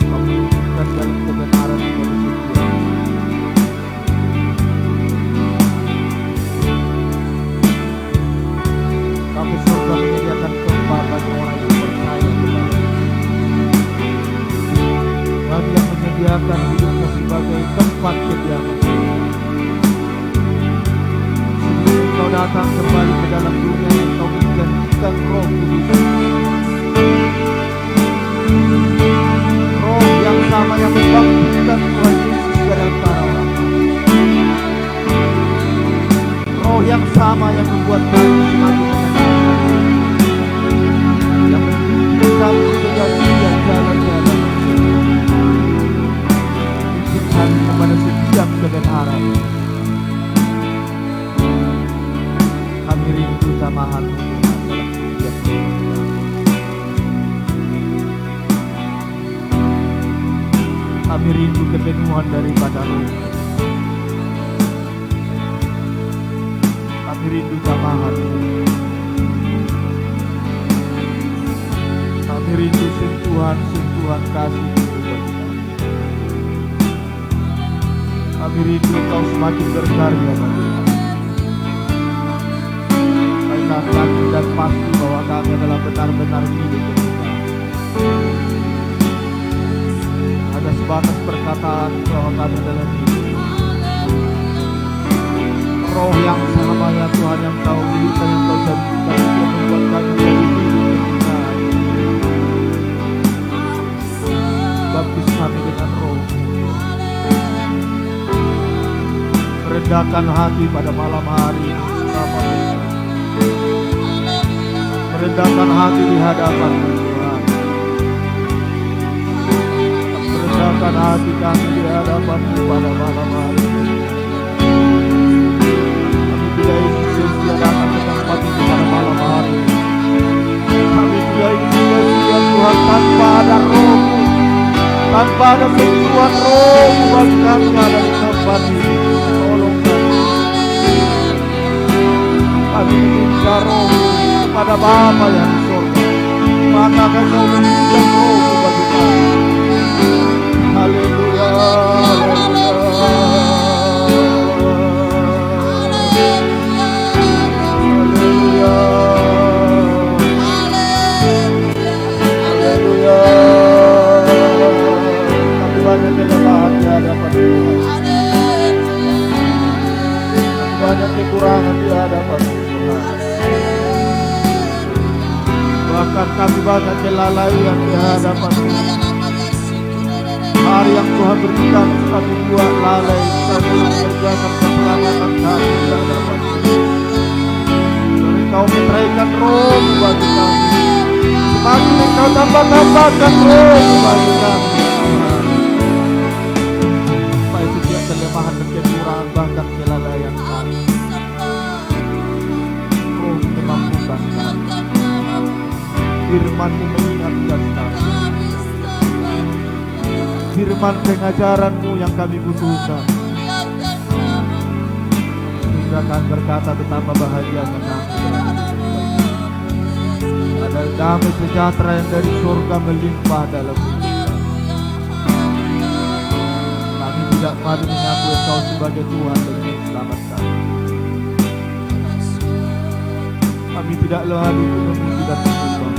Kami wujudkan dalam kebenaran kepada setia. Kami surga menyediakan tempat bagi orang yang percaya kepada bagi yang menyediakan hidupnya sebagai tempat kediaman. Sebelum kau datang kembali ke dalam dunia yang kau menjanjikan Roh Kudus, Roh yang sama yang membangkitkan Tuhan Yesus dari antara orang mati, Roh yang sama yang membuat kami semakin mengenal, yang membimbing kami ke dalam jalan-jalan, bimbing kami kepada setiap kebenaran. Kami rindu jamahan Tuhan dalam setiap kehidupan. Kami rindu kepenuhan daripada Roh. Kami rindu jamahan Tuhan. Kami rindu sentuhan-sentuhan kasih kehidupan kami. Kami rindu Kau semakin berkarya bagi kami. Karena kami dan pasti bahwa kami adalah benar-benar milik Tuhan. Ada sebatas perkataan bahwa kami adalah milik. Roh yang sama ya Tuhan yang Kau berikan, yang Kau janjikan, yang membuat kami menjadi milik Tuhan. Baptis kami dengan Roh. Meredakan hati pada malam hari ini. Meredakan hati di hadapan Tuhan. Meredakan hati kami di hadapan pada malam hari ini. Kami tidak ingin sia-sia datang ke tempat ini pada malam hari ini. Kami tidak ingin sia-sia Tuhan tanpa ada Roh, tanpa ada sentuhan Roh bagi kami ada di tempat ini. Tolong kami. Kami meminta Roh pada Bapa yang di surga, maka akan Kau memberikan Roh bagi kami. Haleluya, haleluya, haleluya, haleluya. Kami banyak kelemahan di hadapan Tuhan. Kami banyak kekurangan di hadapan Tuhan. Bahkan kami banyak kelalaian di hadapan Tuhan. Hari yang Tuhan berikan kami buat lalai, kami mengerjakan keselamatan kami di hadapan Tuhan. Dan Kau meteraikan Roh bagi kami. Semakin Engkau tambah-tambahkan Roh bagi kami Tuhan. Supaya setiap kelemahan dan kekurangan bahkan kelalaian kami, Roh memampukan kami. Firman-Mu mengingatkan kami. Firman pengajaran-Mu yang kami butuhkan, sehingga kami berkata betapa bahagianya kami. Ada damai sejahtera yang dari surga melimpah dalam hidup kami. Kami tidak malu mengakui Kau sebagai Tuhan dan Juru Selamat kami. Kami tidak malu untuk memuji dan menyembah.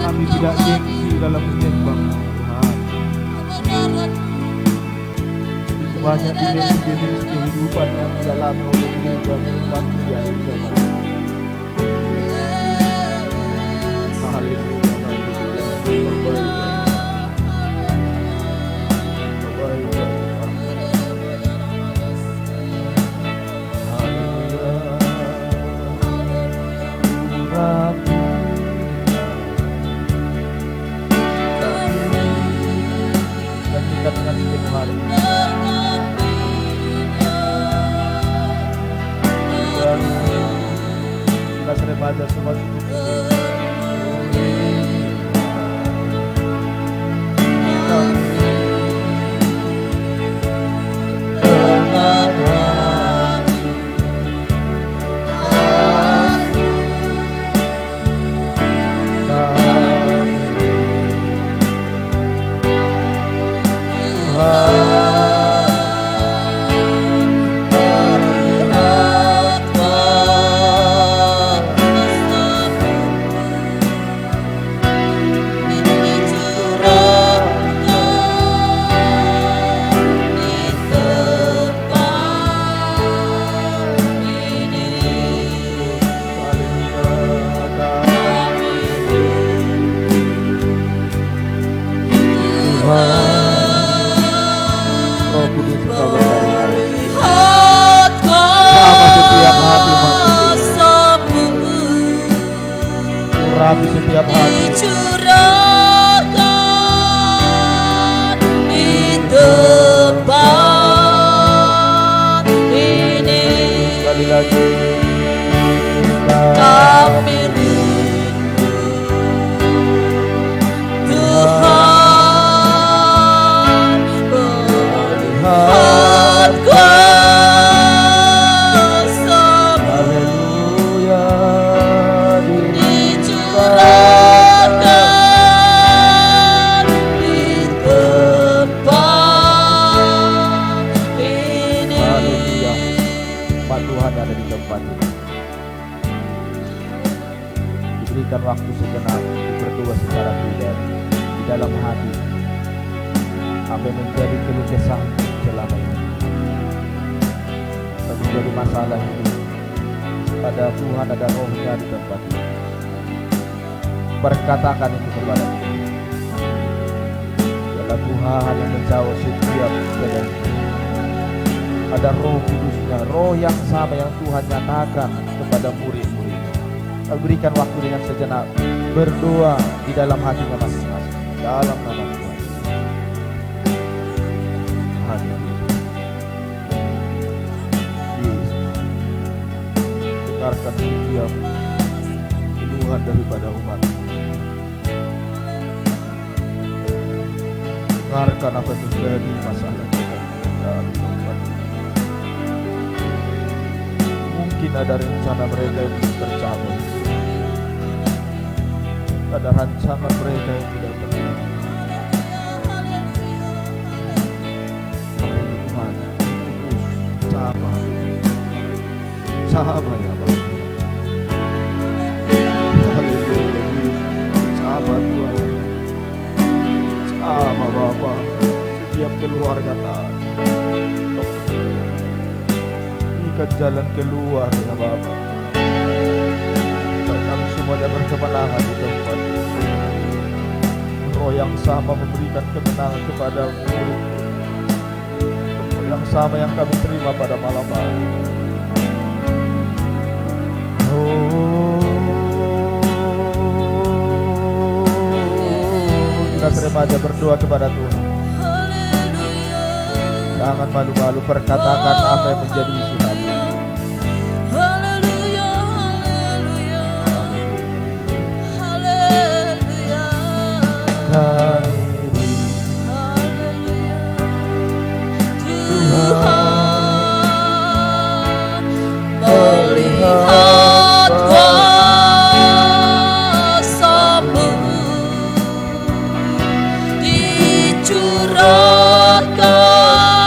Kami tidak gengsi dalam menyembah Tuhan. Banyak dimensi kehidupan yang dialami oleh gereja umat dia Tuhan. Haleluya. Dengan setiap hari dan kita remaja semua cukup urapi setiap hati. Dicurahkan di tempat ini. Sekali lagi Kami rindu Tuhan melihat kuasa-Mu. haleluya Dicurahkan di tempat ini. haleluya. Pak Tuhan ada di tempat ini. Diberikan waktu sejenak untuk berdua secara pribadi di dalam hati. Apa yang menjadi keluh kesah selama ini, dan menjadi masalah hidup. Pada Tuhan ada rohnya di tempat ini. Perkatakan itu kepada Tuhan. Biarlah Tuhan yang menjawab setiap keadaan. Ada roh kudusnya, roh yang sama yang Tuhan nyatakan kepada murid-muridnya. Berikan waktu dengan sejenak berdoa di dalam hatinya masing-masing dalam nama Tuhan. Haleluya. Yesus, dengarkan setiap keluhan daripada umat. Dengarkan apa yang menjadi masalah mereka dalam umat. Mungkin ada rencana mereka yang tercapai. Ada rancangan mereka yang tidak tercapai. Tuhan, sabar, sabar ya Bapak. Haleluya, sabar Tuhan, sabar Bapak. Setiap keluarga Tuhan, berikan jalan keluar ya Bapak. Kami semuanya berkemenangan di tempat ini. Roh yang sama memberikan kemenangan kepada murid. Roh yang sama yang kami terima pada malam hari. Kita terima aja berdoa kepada Tuhan. Jangan malu-malu, perkatakan apa yang menjadi isi hati. Haleluya, haleluya, haleluya, Tuhan melihat kuasa-Mu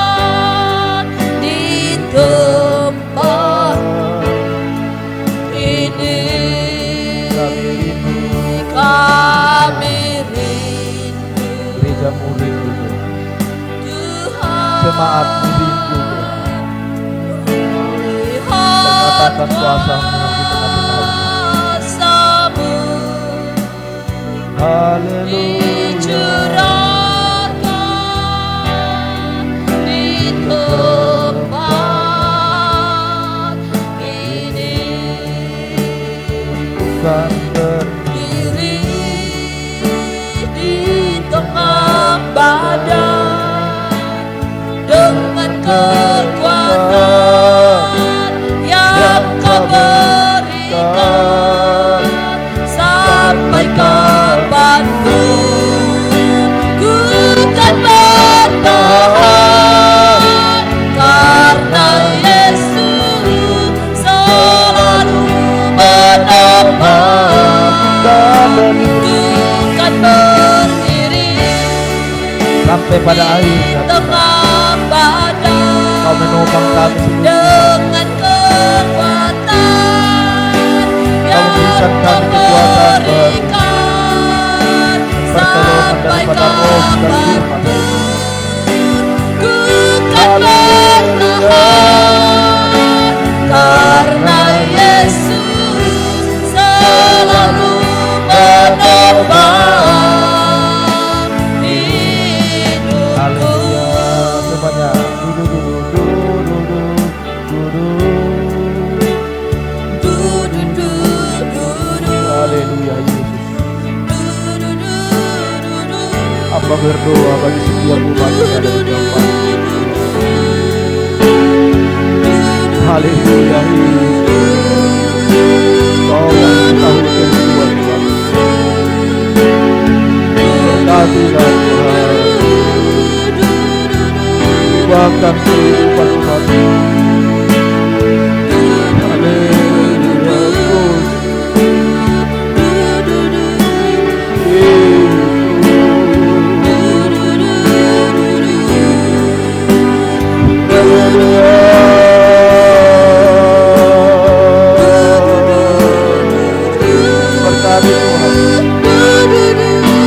dicurahkan di tempat ini. Kami rindu Gerejamu rindu Tuhan, Tuhan jemaatmu rindu Tuhan. melihat Nyatakan kuasa-Mu di tengah-tengah umat. kuasa-Mu Haleluya. dicurahkan di tempat ini. Bukan Diri di tengah badan dengan kekuatan yang Kau berikan. Sampai kapanpun ku kan bertahan, karena Yesus selalu menemani. Ku kan berdiri sampai pada di akhirnya tengah badan Kau menopang kami seluruh. dengan kekuatan yang berikan Kau kami kekuatan baru. berikan. Pertolongan Sampai daripada roh dan firman. kapanpun ku kan bertahan, karena Yesus selalu menopang hidupku. Haleluya. Semuanya dulu dulu dulu dulu dulu berdoa bagi setiap umat yang ada di tempat. Haleluya. Kau yang tahu kehidupan kami. Berkatilah Tuhan. Ubahkan kehidupan kami.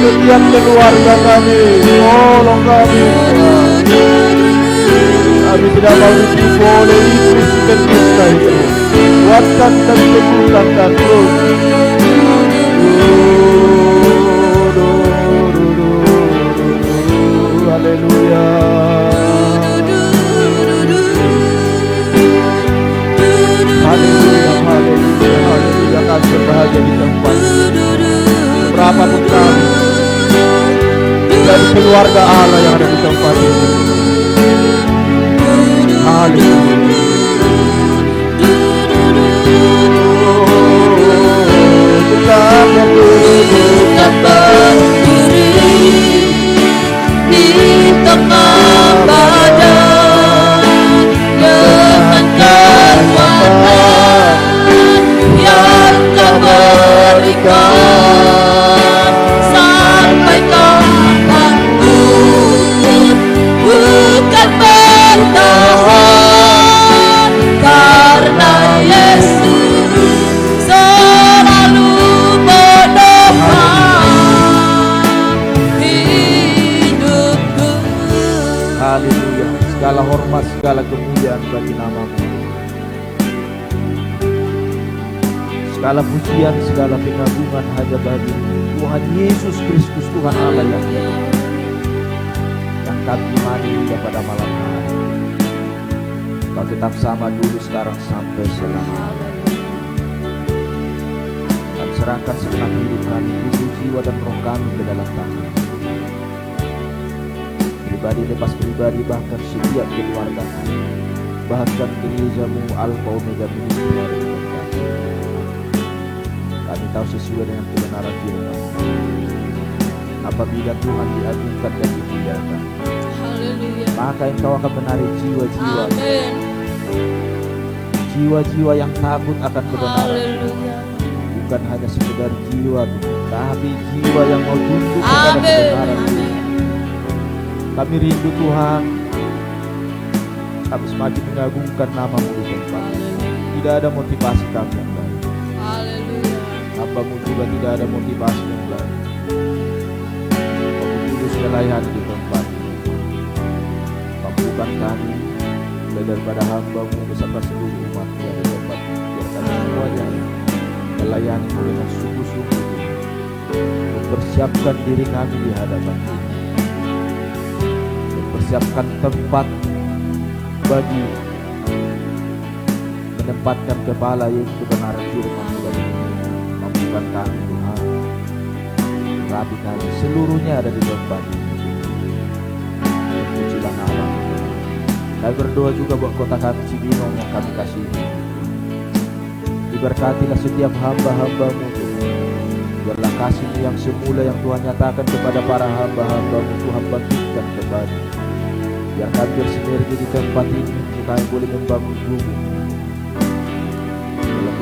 Setiap keluarga kami, tolong kami. Kami tidak mau ditipu oleh iblis penista itu. Kuatkan dan teguhkan kami terus. Haleluya. Haleluya, haleluya, haleluya. Kami berbahagia di tempat. Berapapun kami dari keluarga Allah yang ada di tempat ini. Haleluya. Kita berdiri di tengah badan dengan kekuatan yang Kau berikan sampai kapan pun bukan bertahan, karena Yesus selalu menopang hidupku. Haleluya. Segala hormat, segala kemuliaan bagi nama-Mu. Segala pujian, segala pengagungan hanya bagi Tuhan Yesus Kristus, Tuhan Allah yang hidup, yang kami imani hingga pada malam hari. Kau tetap sama dulu, sekarang, sampai selama-lamanya. Kami serahkan segenap hidup kami, tubuh, jiwa dan roh kami ke dalam tangan. Pribadi lepas pribadi, bahkan setiap keluarga kami, bahkan gereja-Mu Alfa Omega Ministry ada di tempat. Kami tahu sesuai dengan kebenaran firman, apabila Tuhan diagungkan dan dimuliakan, maka Engkau akan menarik jiwa-jiwa. Jiwa-jiwa yang takut akan kebenaran. Bukan hanya sekedar jiwa, tapi jiwa yang mau tunduk kepada kebenaran. Kami rindu Tuhan, kami semakin mengagungkan nama-Mu di tempat. Tidak ada motivasi kami yang lain. Hamba-Mu juga tidak ada motivasi yang lain. Kau tulus melayani di tempat. Mampukan kami, mulai daripada hamba-Mu beserta seluruh umat yang di tempat. Biar kami semuanya melayani-Mu dengan sungguh-sungguh, mempersiapkan diri kami di hadapan-Mu, mempersiapkan tempat bagi menempatkan kepala yaitu kebenaran firman-Mu. Mampukan kami Tuhan, rapi kami seluruhnya ada di tempat ini. Pujilah nama-Mu. Kami berdoa juga buat kota kami Cibinong yang kami kasihi. Diberkatilah setiap hamba-hamba-Mu Tuhan. Biarlah kasih-Mu yang semula yang Tuhan nyatakan kepada para hamba-hamba-Mu, Tuhan bangkitkan kembali. Biar kami bersinergi di tempat ini, kami boleh membangun tubuh.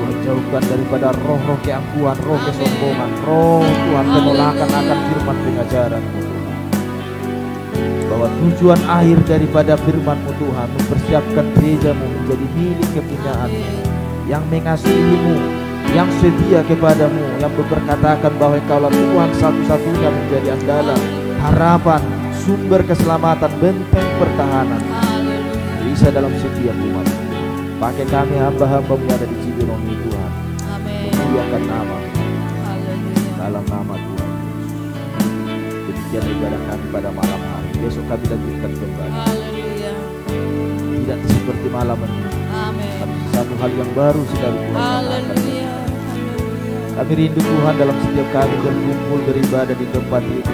Tuhan jauhkan daripada roh-roh keangkuhan, roh kesombongan, roh Tuhan penolakan akan firman pengajaran-Mu Tuhan. Bahwa tujuan akhir daripada firman-Mu Tuhan, mempersiapkan gereja-Mu menjadi milik kepunyaan-Mu, yang mengasihi-Mu, yang setia kepada-Mu, yang berkatakan bahwa Engkaulah Tuhan satu-satunya menjadi andalan, harapan, sumber keselamatan, benteng pertahanan. Bisa dalam setiap umat. Pakai kami hamba-hamba-Mu ada di Cibinong ini Tuhan. Memuliakan nama-Mu dalam nama Tuhan. Demikian ibadah kami pada malam hari. Besok kami lanjutkan kembali. Tidak seperti malam ini. Tapi satu hal yang baru sekali Tuhan akan. Kami rindu Tuhan dalam setiap kami berkumpul beribadah di tempat ini.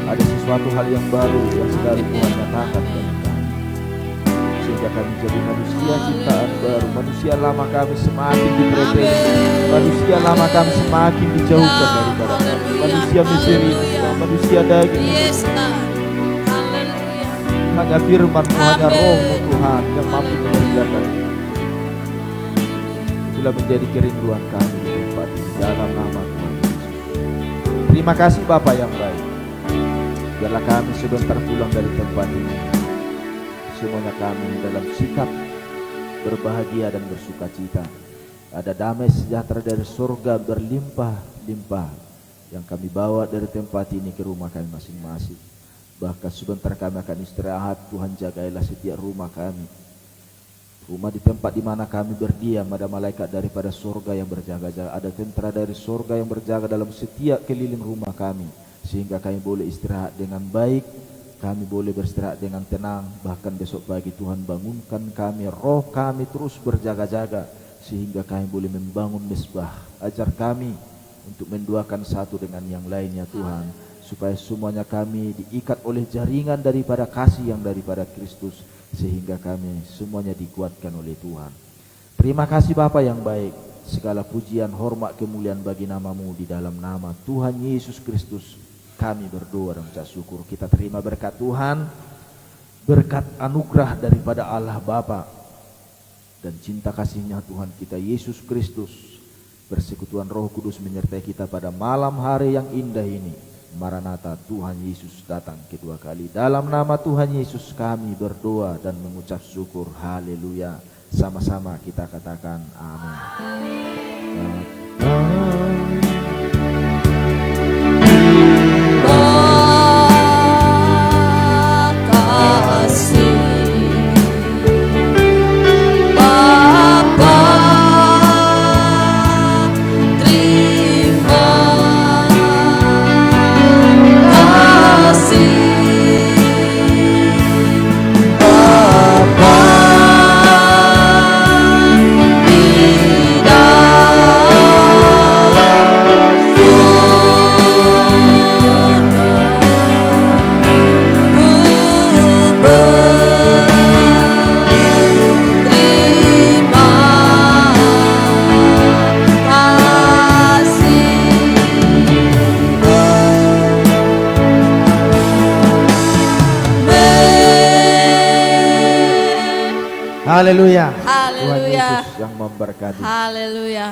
Ada sesuatu hal yang baru yang sedang Tuhan nyatakan bagi kami, sehingga kami jadi manusia ciptaan baru. Manusia lama kami semakin dipretensi, manusia lama kami semakin dijauhkan daripada kami. Manusia misterius, manusia daging. Yes, God. Haleluya. Hanya firman-Mu, hanya Roh-Mu Tuhan yang mampu mengerjakan. Itulah menjadi kerinduan kami di tempat ini, dalam nama Tuhan Yesus. Terima kasih Bapa yang baik. Biarlah kami sebentar pulang dari tempat ini, semuanya kami dalam sikap berbahagia dan bersuka cita. Ada damai sejahtera dari surga berlimpah-limpah yang kami bawa dari tempat ini ke rumah kami masing-masing. Bahkan sebentar kami akan istirahat, Tuhan jagailah setiap rumah kami. Rumah di tempat di mana kami berdiam, ada malaikat daripada surga yang berjaga-jaga, ada tentara dari surga yang berjaga dalam setiap keliling rumah kami, sehingga kami boleh istirahat dengan baik, kami boleh beristirahat dengan tenang. Bahkan besok pagi Tuhan bangunkan kami, roh kami terus berjaga-jaga, sehingga kami boleh membangun mesbah. Ajar kami untuk menduakan satu dengan yang lainnya Tuhan, supaya semuanya kami diikat oleh jaringan daripada kasih yang daripada Kristus, sehingga kami semuanya dikuatkan oleh Tuhan. Terima kasih Bapa yang baik. Segala pujian, hormat, kemuliaan bagi nama-Mu. Di dalam nama Tuhan Yesus Kristus kami berdoa dan mengucap syukur. Kita terima berkat Tuhan, berkat anugerah daripada Allah Bapa dan cinta kasihnya Tuhan kita Yesus Kristus, persekutuan Roh Kudus menyertai kita pada malam hari yang indah ini. Maranatha, Tuhan Yesus datang kedua kali. Dalam nama Tuhan Yesus kami berdoa dan mengucap syukur. Haleluya. Sama-sama kita katakan amin. Haleluya. Haleluya. Tuhan Yesus yang memberkati. Haleluya.